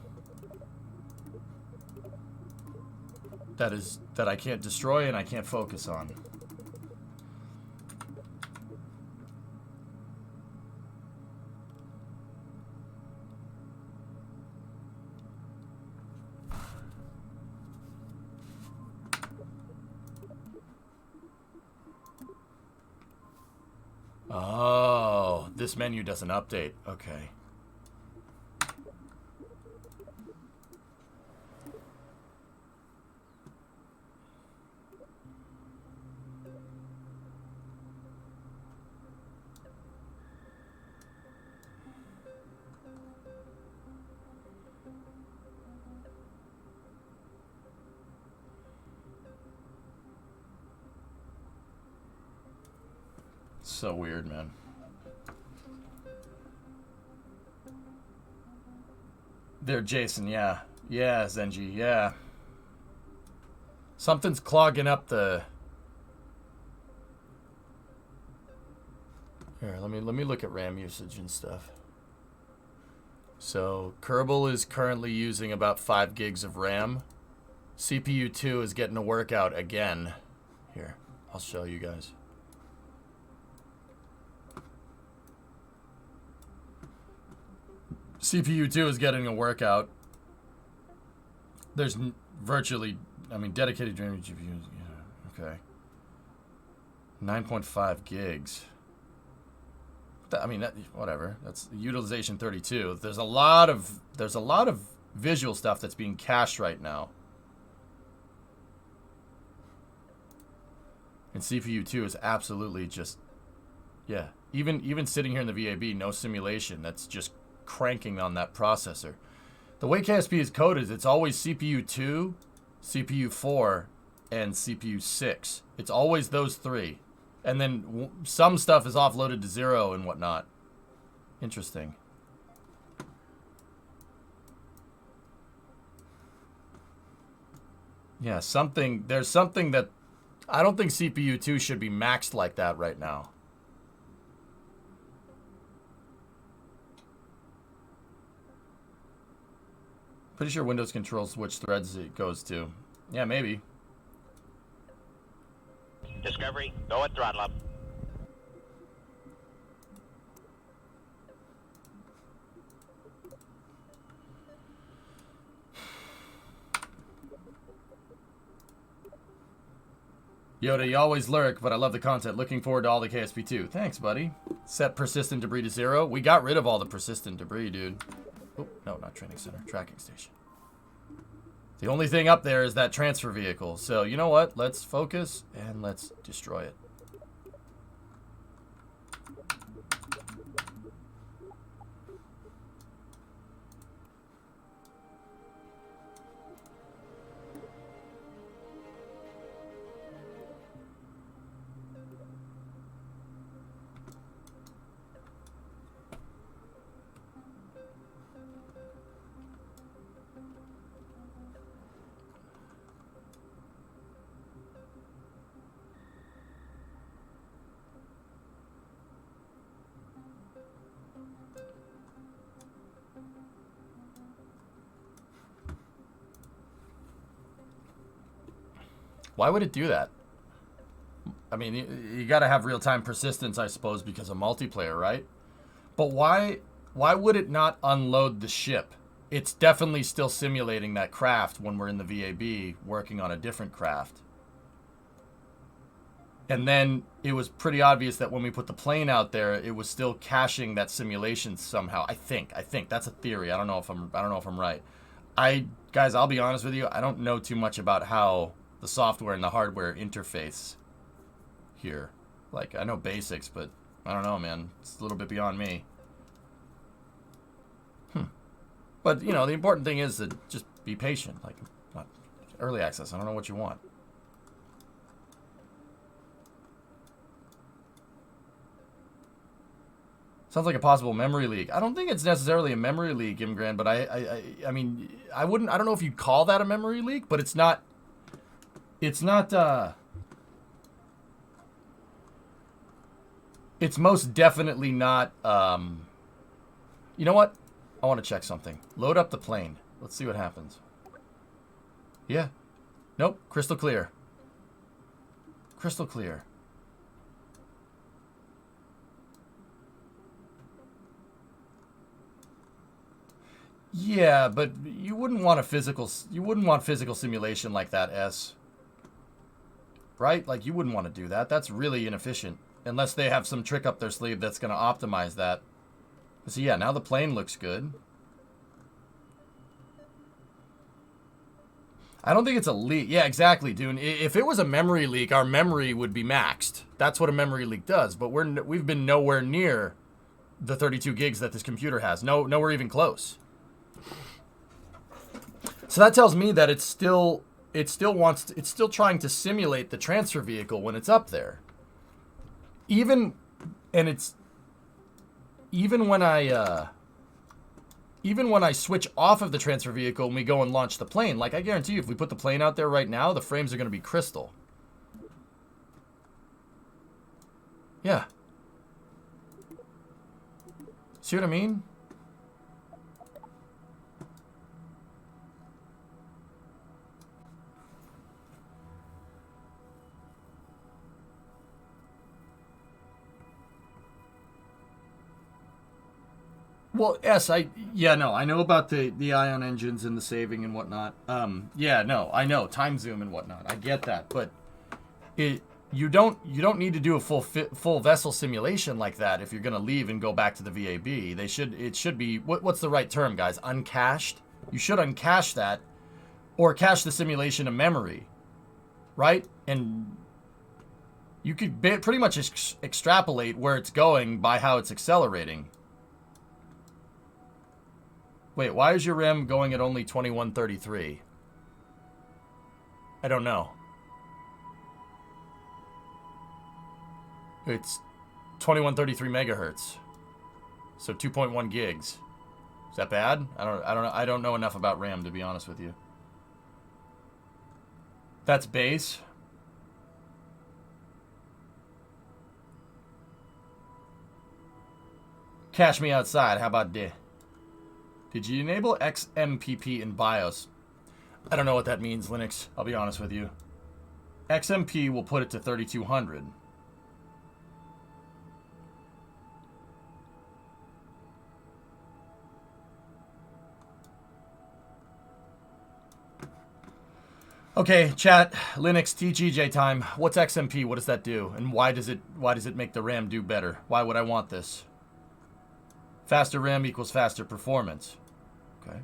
Speaker 1: That I can't destroy and I can't focus on. Oh, this menu doesn't update. Okay. So weird, man. There, Jason, yeah. Yeah, Zenji, yeah. Something's clogging up the... Here, let me look at RAM usage and stuff. So, Kerbal is currently using about 5 gigs of RAM. CPU 2 is getting a workout again. Here, I'll show you guys. CPU 2 is getting a workout. There's virtually, I mean, dedicated GPUs. Yeah, okay. 9.5 gigs. I mean, whatever. That's utilization 32. There's a lot of visual stuff that's being cached right now. And CPU 2 is absolutely just, yeah. Even sitting here in the VAB, no simulation. That's just cranking on that processor. The way KSP is coded, it's always CPU 2, CPU 4, and CPU 6. It's always those three. And then some stuff is offloaded to 0 and whatnot. Interesting. Yeah, there's something that I don't think CPU 2 should be maxed like that right now. Pretty sure Windows controls which threads it goes to. Yeah, maybe.
Speaker 2: Discovery, go at throttle up.
Speaker 1: Yoda, you always lurk, but I love the content. Looking forward to all the KSP2. Thanks, buddy. Set persistent debris to 0. We got rid of all the persistent debris, dude. Oh, no, not training center. Tracking station. The only thing up there is that transfer vehicle. So, you know what? Let's focus and let's destroy it. Why would it do that? I mean, you got to have real-time persistence, I suppose, because of multiplayer, right? But why would it not unload the ship? It's definitely still simulating that craft when we're in the VAB working on a different craft. And then it was pretty obvious that when we put the plane out there, it was still caching that simulation somehow. I think that's a theory. I don't know if I'm right. Guys, I'll be honest with you. I don't know too much about how the software and the hardware interface here. Like, I know basics, but I don't know, man. It's a little bit beyond me. But, you know, the important thing is to just be patient. Like, not early access. I don't know what you want. Sounds like a possible memory leak. I don't think it's necessarily a memory leak, Imgran, but I mean, I don't know if you'd call that a memory leak, but it's not, it's most definitely not, you know what? I want to check something. Load up the plane. Let's see what happens. Yeah. Nope. Crystal clear. Crystal clear. Yeah, but you wouldn't want physical simulation like that, S. Right? Like, you wouldn't want to do that. That's really inefficient. Unless they have some trick up their sleeve that's going to optimize that. So yeah, now the plane looks good. I don't think it's a leak. Yeah, exactly, dude. If it was a memory leak, our memory would be maxed. That's what a memory leak does. But we've been nowhere near the 32 gigs that this computer has. Nowhere even close. So that tells me that it's still trying to simulate the transfer vehicle when it's up there. Even when I switch off of the transfer vehicle and we go and launch the plane, like, I guarantee you, if we put the plane out there right now, the frames are going to be crystal. Yeah. See what I mean? Well, yes, I know about the ion engines and the saving and whatnot. Yeah, no, I know time zoom and whatnot. I get that, but you don't need to do a full vessel simulation like that if you're gonna leave and go back to the VAB. It should be what's the right term, guys? Uncached. You should uncache that, or cache the simulation to memory, right? And you could pretty much extrapolate where it's going by how it's accelerating. Wait, why is your RAM going at only 2133? I don't know. It's 2133 megahertz. So 2.1 gigs. Is that bad? I don't know enough about RAM, to be honest with you. That's base. Cash me outside. How about this? Did you enable XMPP in BIOS? I don't know what that means, Linux. I'll be honest with you. XMP will put it to 3200. Okay, chat, Linux, TGJ time. What's XMP? What does that do? And why does it make the RAM do better? Why would I want this? Faster RAM equals faster performance. Okay.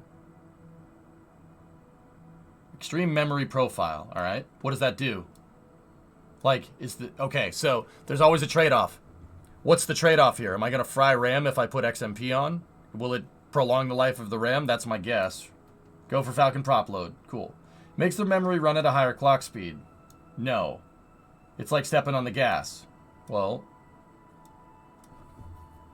Speaker 1: Extreme memory profile, all right? What does that do? Like, okay, so there's always a trade-off. What's the trade-off here? Am I going to fry RAM if I put XMP on? Will it prolong the life of the RAM? That's my guess. Go for Falcon prop load. Cool. Makes the memory run at a higher clock speed. No. It's like stepping on the gas. Well,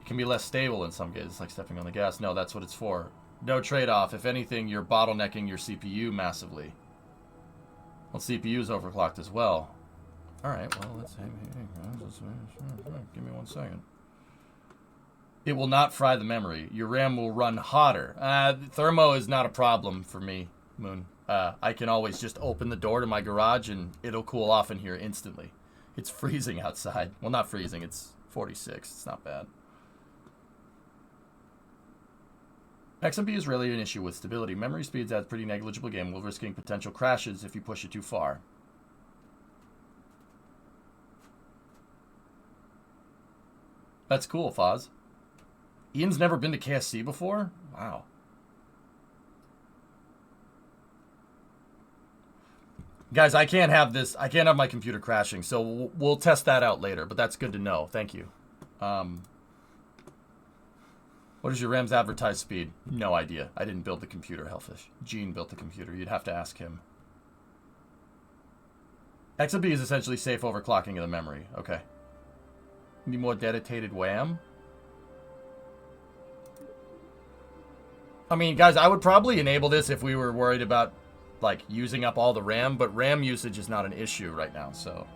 Speaker 1: it can be less stable in some cases. It's like stepping on the gas. No, that's what it's for. No trade-off. If anything, you're bottlenecking your CPU massively. Well, CPU is overclocked as well. All right, well, let's give me 1 second. It will not fry the memory. Your RAM will run hotter. Thermo is not a problem for me, Moon. I can always just open the door to my garage and it'll cool off in here instantly. It's freezing outside. Well, not freezing. It's 46. It's not bad. XMP is really an issue with stability. Memory speeds at pretty negligible game while risking potential crashes if you push it too far. That's cool, Foz. Ian's never been to KSC before? Wow. Guys, I can't have this. I can't have my computer crashing, so we'll test that out later, but that's good to know. Thank you. What is your RAM's advertised speed? No idea. I didn't build the computer, Hellfish. Gene built the computer. You'd have to ask him. XMP is essentially safe overclocking of the memory. Okay. Need more dedicated WAM? I mean, guys, I would probably enable this if we were worried about, like, using up all the RAM, but RAM usage is not an issue right now, so.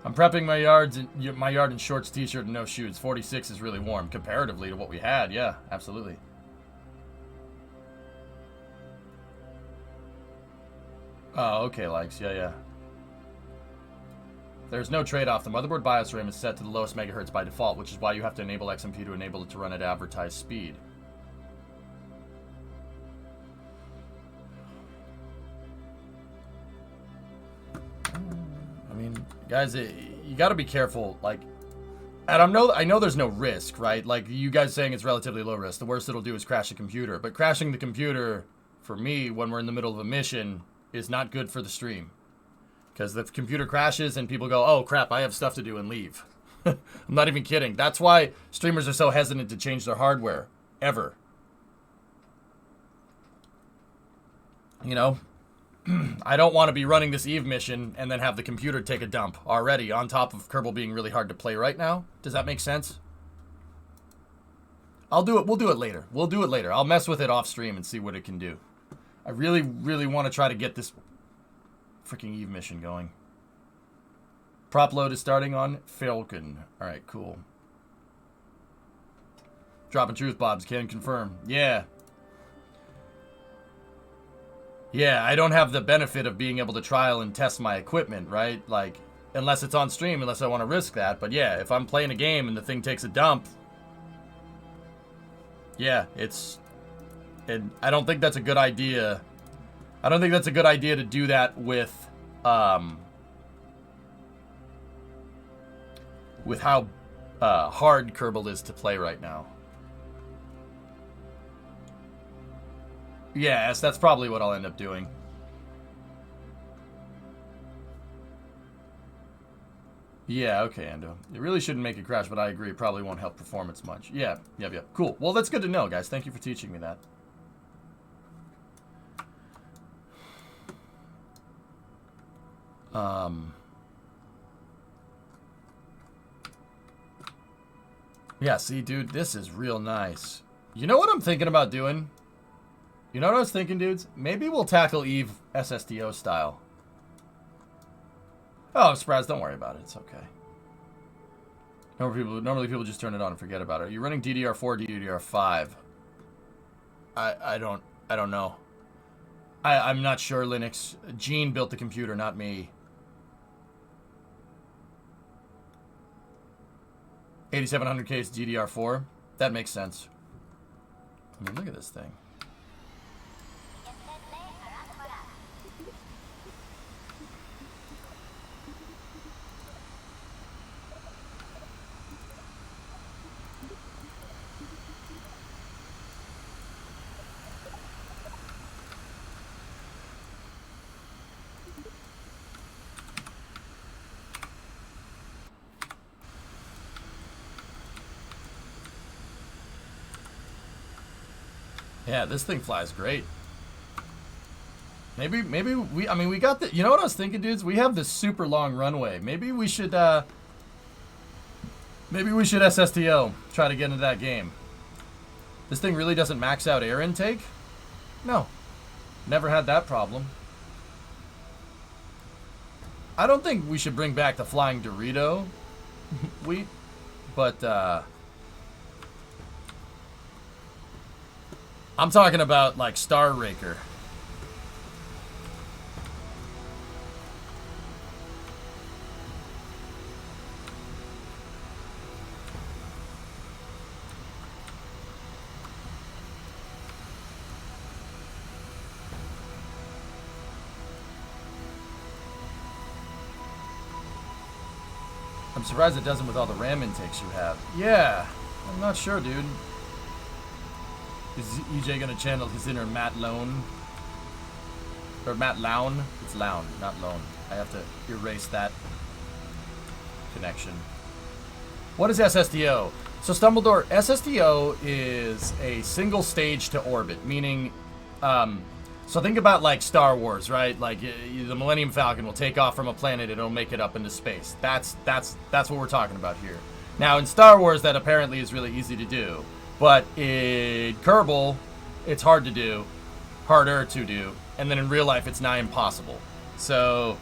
Speaker 1: I'm prepping my yard in shorts, t-shirt, and no shoes. 46 is really warm comparatively to what we had. Yeah, absolutely. Oh, okay, likes. Yeah, yeah. There's no trade-off. The motherboard BIOS RAM is set to the lowest megahertz by default, which is why you have to enable XMP to enable it to run at advertised speed. I mean, guys, you got to be careful. Like, and I know there's no risk, right? Like, you guys saying it's relatively low risk. The worst it'll do is crash the computer. But crashing the computer, for me, when we're in the middle of a mission, is not good for the stream. Because the computer crashes and people go, oh, crap, I have stuff to do, and leave. I'm not even kidding. That's why streamers are so hesitant to change their hardware. Ever. You know? I don't want to be running this Eve mission and then have the computer take a dump already on top of Kerbal being really hard to play right now. Does that make sense? I'll do it. We'll do it later. We'll do it later. I'll mess with it off stream and see what it can do. I really, really want to try to get this freaking Eve mission going. Prop load is starting on Falcon. Alright, cool. Dropping truth bobs, can confirm. Yeah. Yeah, I don't have the benefit of being able to trial and test my equipment, right? Like, unless it's on stream, unless I want to risk that. But yeah, if I'm playing a game and the thing takes a dump, yeah, and I don't think that's a good idea. I don't think that's a good idea to do that with with how hard Kerbal is to play right now. Yes, that's probably what I'll end up doing. Yeah, okay, Ando. It really shouldn't make it crash, but I agree. It probably won't help performance much. Yeah, yep. Cool. Well, that's good to know, guys. Thank you for teaching me that. Yeah, see, dude, this is real nice. You know what I'm thinking about doing? You know what I was thinking, dudes? Maybe we'll tackle Eve SSDO style. Oh, Spraz, don't worry about it. It's okay. Normally people just turn it on and forget about it. Are you running DDR4 or DDR5? I don't know. I'm not sure, Linux. Gene built the computer, not me. 8700K is DDR4. That makes sense. I mean, look at this thing. Yeah, this thing flies great. Maybe we, I mean, we got the, you know what I was thinking, dudes? We have this super long runway. Maybe we should SSTO, try to get into that game. This thing really doesn't max out air intake? No. Never had that problem. I don't think we should bring back the flying Dorito wheat, but I'm talking about like Star Raker. I'm surprised it doesn't with all the RAM intakes you have. Yeah, I'm not sure, dude. Is EJ gonna channel his inner Matt Lone? Or Matt Lown? It's Lown, not Lone. I have to erase that connection. What is SSDO? So Stumbledore, SSDO is a single stage to orbit, meaning, so think about like Star Wars, right? Like the Millennium Falcon will take off from a planet, it'll make it up into space. That's what we're talking about here. Now in Star Wars, that apparently is really easy to do. But in Kerbal, it's hard to do, harder to do, and then in real life, it's nigh impossible. So,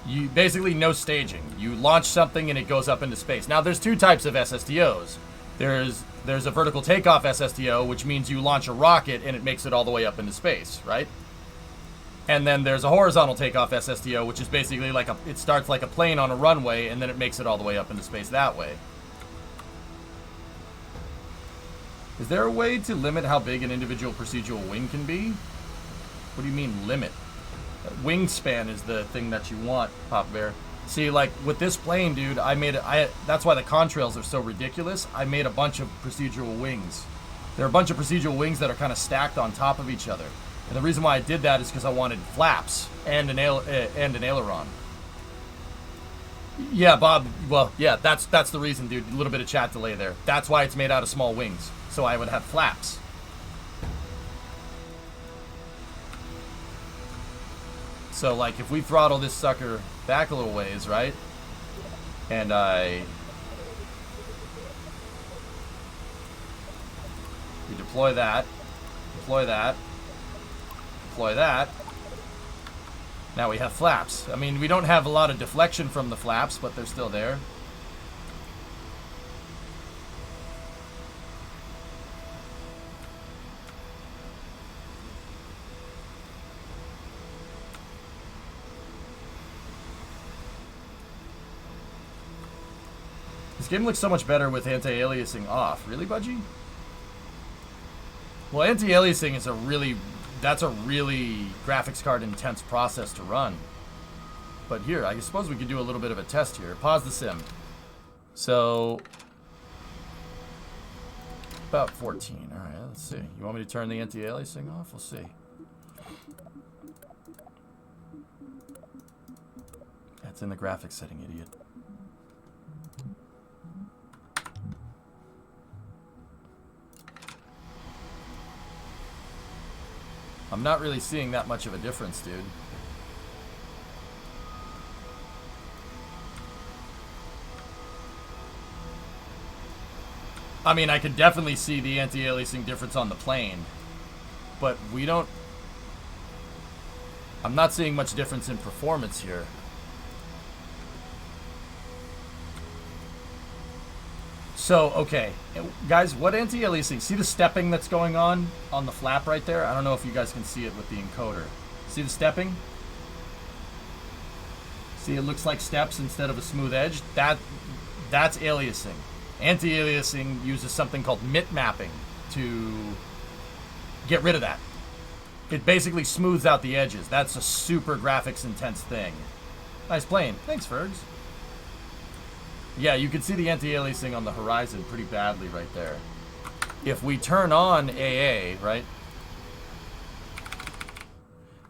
Speaker 1: you basically no staging. You launch something and it goes up into space. Now, there's two types of SSDOs. There's a vertical takeoff SSDO, which means you launch a rocket and it makes it all the way up into space, right? And then there's a horizontal takeoff SSDO, which is basically like it starts like a plane on a runway and then it makes it all the way up into space that way. Is there a way to limit how big an individual procedural wing can be? What do you mean limit? Wingspan is the thing that you want, Pop Bear. See, like with this plane, dude, that's why the contrails are so ridiculous. I made a bunch of procedural wings. There are a bunch of procedural wings that are kind of stacked on top of each other. And the reason why I did that is because I wanted flaps and an aileron. Yeah, Bob. Well, yeah, that's the reason, dude. A little bit of chat delay there. That's why it's made out of small wings. So I would have flaps. So, like, if we throttle this sucker back a little ways, right? And we deploy that, deploy that, deploy that. Now we have flaps. I mean, we don't have a lot of deflection from the flaps, but they're still there. This game looks so much better with anti-aliasing off. Really, Budgie? Well, anti-aliasing is a really that's a really graphics card intense process to run. But here, I suppose we could do a little bit of a test here. Pause the sim. So, about 14. All right, let's see. You want me to turn the anti-aliasing off? We'll see. That's in the graphics setting, idiot. I'm not really seeing that much of a difference, dude. I mean, I could definitely see the anti-aliasing difference on the plane, but we don't... I'm not seeing much difference in performance here. So, okay, guys, what anti-aliasing? See the stepping that's going on the flap right there? I don't know if you guys can see it with the encoder. See the stepping? See, it looks like steps instead of a smooth edge. That's aliasing. Anti-aliasing uses something called MIT mapping to get rid of that. It basically smooths out the edges. That's a super graphics intense thing. Nice plane. Thanks, Fergs. Yeah, you can see the anti-aliasing on the horizon pretty badly right there. If we turn on AA, right?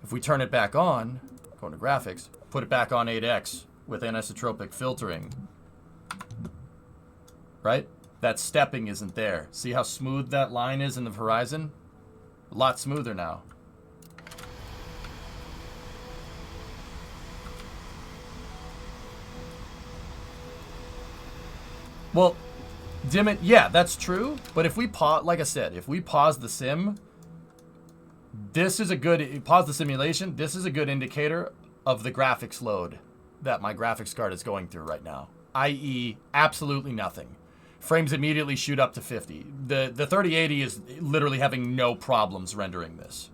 Speaker 1: If we turn it back on, go to graphics, put it back on 8X with anisotropic filtering, right? That stepping isn't there. See how smooth that line is in the horizon? A lot smoother now. Well, dim it, yeah, that's true. But if we pause, like I said, if we pause the sim, this is a good, pause the simulation, this is a good indicator of the graphics load that my graphics card is going through right now. I.e., absolutely nothing. Frames immediately shoot up to 50. The 3080 is literally having no problems rendering this.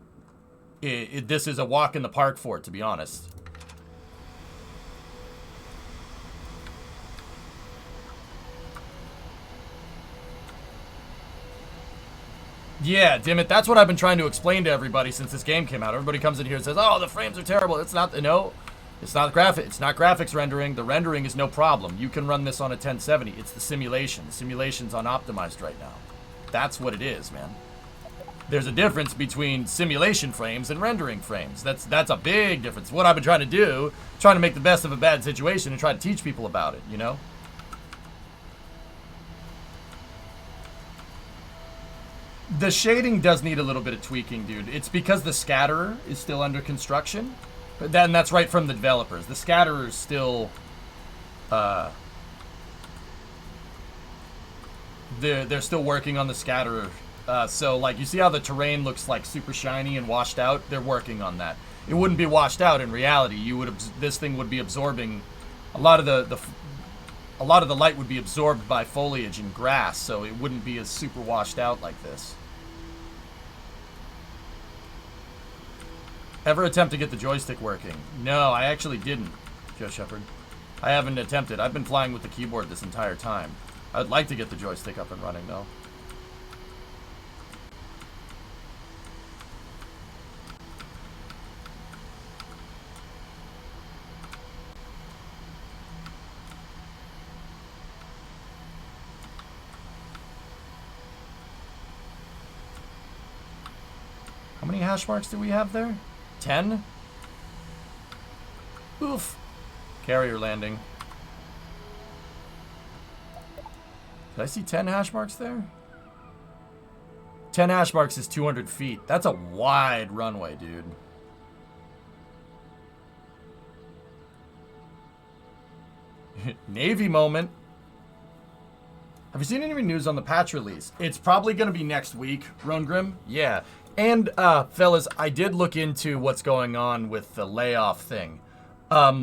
Speaker 1: This is a walk in the park for it, to be honest. Yeah, damn it. That's what I've been trying to explain to everybody since this game came out. Everybody comes in here and says, "Oh, the frames are terrible." It's not. No, it's not It's not graphics rendering. The rendering is no problem. You can run this on a 1070. It's the simulation. The simulation's unoptimized right now. That's what it is, man. There's a difference between simulation frames and rendering frames. That's a big difference. What I've been trying to do, trying to make the best of a bad situation and try to teach people about it, you know? The shading does need a little bit of tweaking, dude. It's because the scatterer is still under construction. But then that's right from the developers. The scatterer is still... They're still working on the scatterer. So, like, you see how the terrain looks, like, super shiny and washed out? They're working on that. It wouldn't be washed out in reality. This thing would be absorbing... A lot of the light would be absorbed by foliage and grass, so it wouldn't be as super washed out like this. Ever attempt to get the joystick working? No, I actually didn't, Joe Shepard. I haven't attempted. I've been flying with the keyboard this entire time. I'd like to get the joystick up and running, though. How many hash marks do we have there? 10? Oof. Carrier landing. Did I see 10 hash marks there? 10 hash marks is 200 feet. That's a wide runway, dude. Navy moment. Have you seen any news on the patch release? It's probably going to be next week, Rongrim. Yeah. And, fellas, I did look into what's going on with the layoff thing. The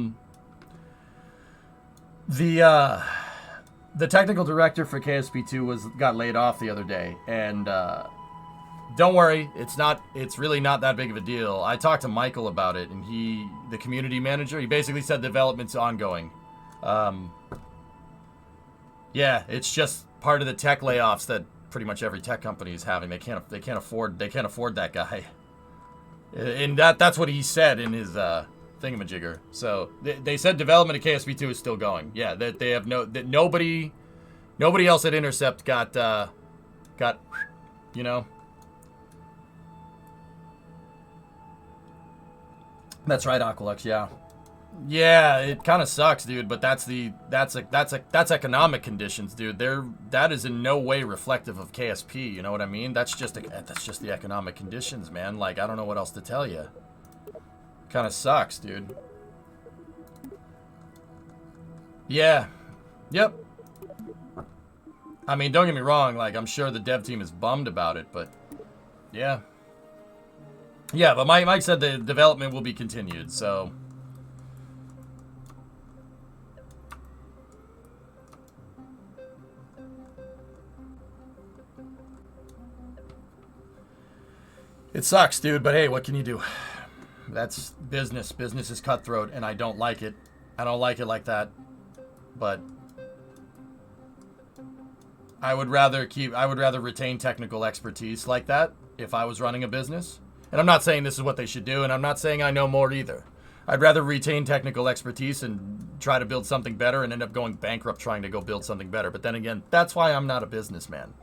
Speaker 1: technical director for KSP2 got laid off the other day, and don't worry, it's really not that big of a deal. I talked to Michael about it, and the community manager, he basically said development's ongoing. Yeah, it's just part of the tech layoffs that pretty much every tech company is having. They can't afford that guy. And that's what he said in his thingamajigger. So they said development of KSP2 is still going. Yeah, that they have nobody else at Intercept got you know. That's right, Aqualux. Yeah. Yeah, it kind of sucks, dude, but that's economic conditions, dude. That is in no way reflective of KSP, you know what I mean? That's just the economic conditions, man. Like, I don't know what else to tell you. Kind of sucks, dude. Yeah. Yep. I mean, don't get me wrong, like, I'm sure the dev team is bummed about it, but yeah. Yeah, but Mike said the development will be continued, so it sucks, dude, but hey, what can you do? That's business. Business is cutthroat, and I don't like it. I don't like it like that. But I would rather retain technical expertise like that if I was running a business. And I'm not saying this is what they should do, and I'm not saying I know more either. I'd rather retain technical expertise and try to build something better and end up going bankrupt trying to go build something better. But then again, that's why I'm not a businessman.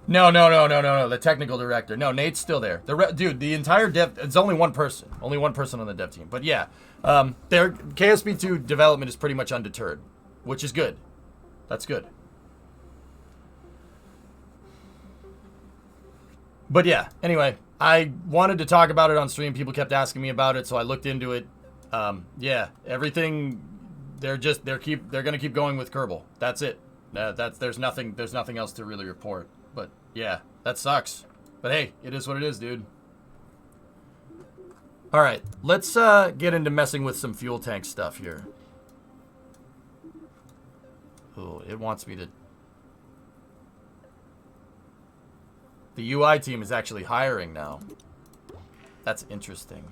Speaker 1: No. The technical director. No, Nate's still there. Dude, the entire dev. It's only one person. Only one person on the dev team. But yeah, their KSP2 development is pretty much undeterred, which is good. That's good. But yeah. Anyway, I wanted to talk about it on stream. People kept asking me about it, so I looked into it. Yeah, everything. They're gonna keep going with Kerbal. That's it. There's nothing else to really report. But yeah, that sucks. But hey, it is what it is, dude. All right, let's get into messing with some fuel tank stuff here. Oh, it wants me to. The UI team is actually hiring now. That's interesting.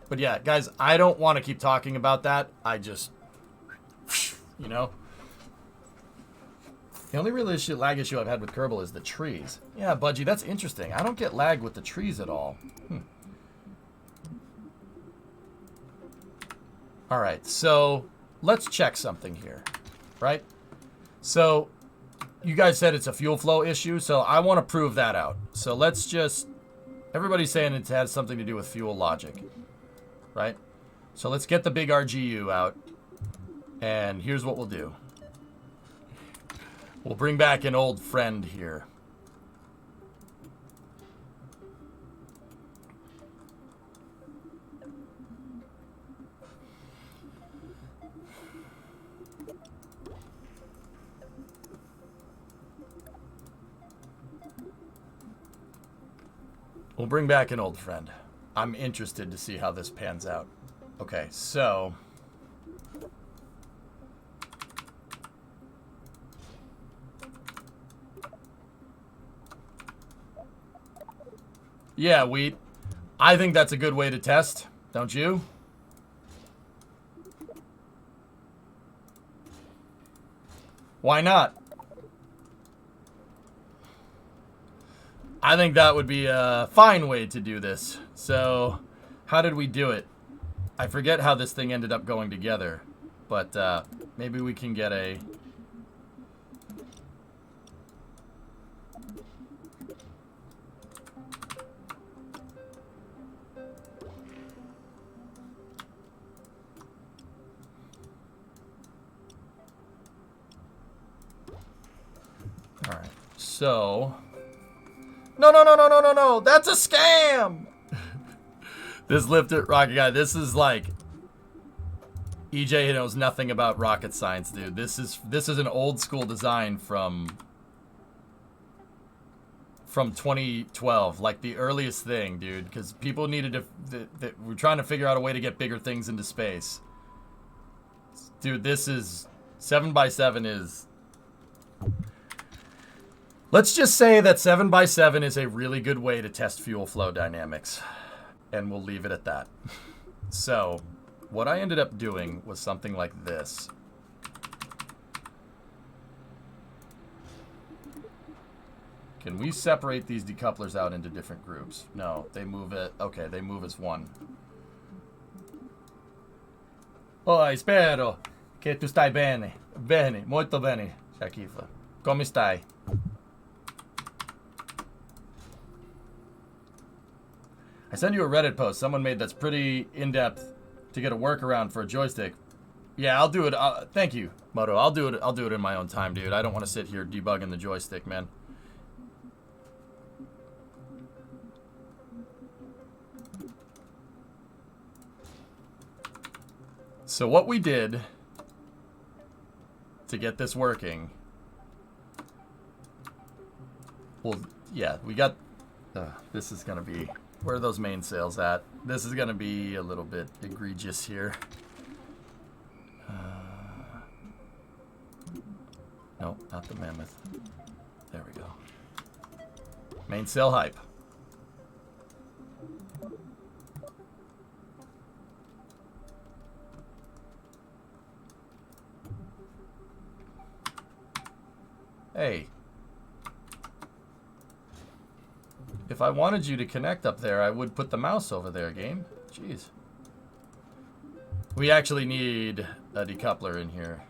Speaker 1: But yeah, guys, I don't want to keep talking about that. I just, you know. The only real lag issue I've had with Kerbal is the trees. Yeah, Budgie, that's interesting. I don't get lag with the trees at all. All right, so let's check something here, right? So you guys said it's a fuel flow issue, so I want to prove that out. So let's just, everybody's saying it has something to do with fuel logic, right? So let's get the big RGU out, and here's what we'll do. We'll bring back an old friend here. We'll bring back an old friend. I'm interested to see how this pans out. Okay, so yeah, Wheat. I think that's a good way to test, don't you? Why not? I think that would be a fine way to do this. So, how did we do it? I forget how this thing ended up going together, but maybe we can get a... All right, so... No, that's a scam! This lifted rocket guy, this is like... EJ knows nothing about rocket science, dude. This is an old school design from 2012, like the earliest thing, dude, because people needed to... we're trying to figure out a way to get bigger things into space. Dude, this is... 7x7 is... Let's just say that 7x7 is a really good way to test fuel flow dynamics. And we'll leave it at that. So, what I ended up doing was something like this. Can we separate these decouplers out into different groups? No, they move it. Okay, they move as one. Oh, spero che tu stai bene. Bene, molto bene, Shakifa. Come stai? I sent you a Reddit post someone made that's pretty in-depth to get a workaround for a joystick. Yeah, I'll do it. Thank you, Moto. I'll do it in my own time, dude. I don't want to sit here debugging the joystick, man. So what we did to get this working, well, yeah, we got, this is going to be, where are those mainsails at? This is going to be a little bit egregious here. No, not the mammoth. There we go. Mainsail hype. Hey. If I wanted you to connect up there, I would put the mouse over there, game. Jeez. We actually need a decoupler in here.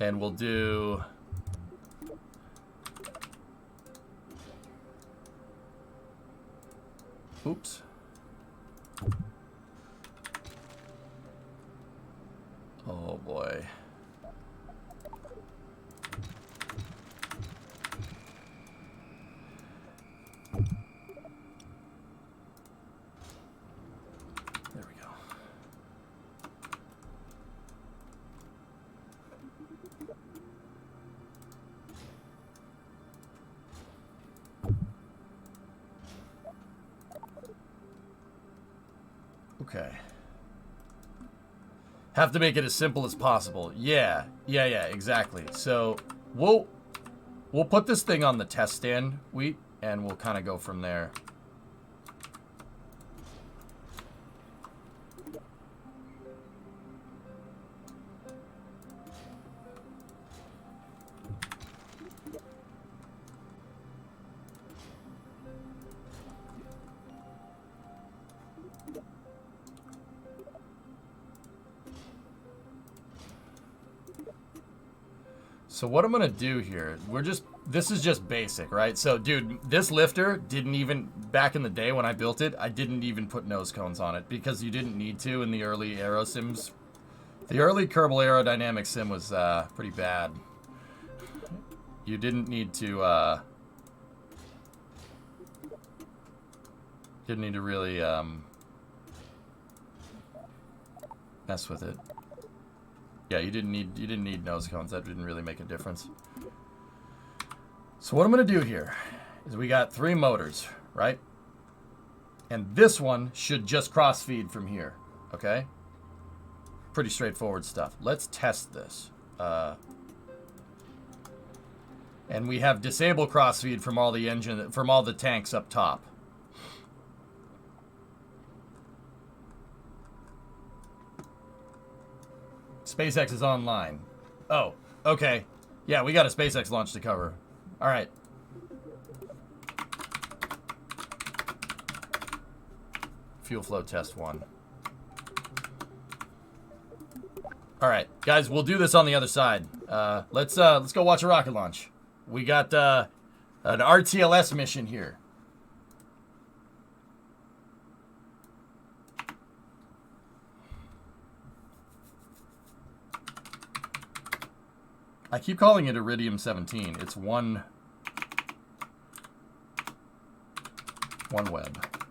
Speaker 1: And we'll do... Oops. Oh boy. There we go. Okay. Have to make it as simple as possible. Yeah, exactly. So we'll put this thing on the test stand, and we'll kind of go from there. So what I'm gonna do here, this is just basic, right? So dude, this lifter didn't even, back in the day when I built it, I didn't even put nose cones on it because you didn't need to in the early aero sims. The early Kerbal aerodynamic sim was pretty bad. You didn't need to really mess with it. Yeah, you didn't need nose cones. That didn't really make a difference. So what I'm gonna do here is we got 3 motors, right? And this one should just cross feed from here, okay? Pretty straightforward stuff. Let's test this. And we have disable cross feed from all the tanks up top. SpaceX is online. Oh, okay. Yeah, we got a SpaceX launch to cover. All right. Fuel flow test 1. All right, guys, we'll do this on the other side. Let's go watch a rocket launch. We got an RTLS mission here. I keep calling it Iridium 17. It's one web.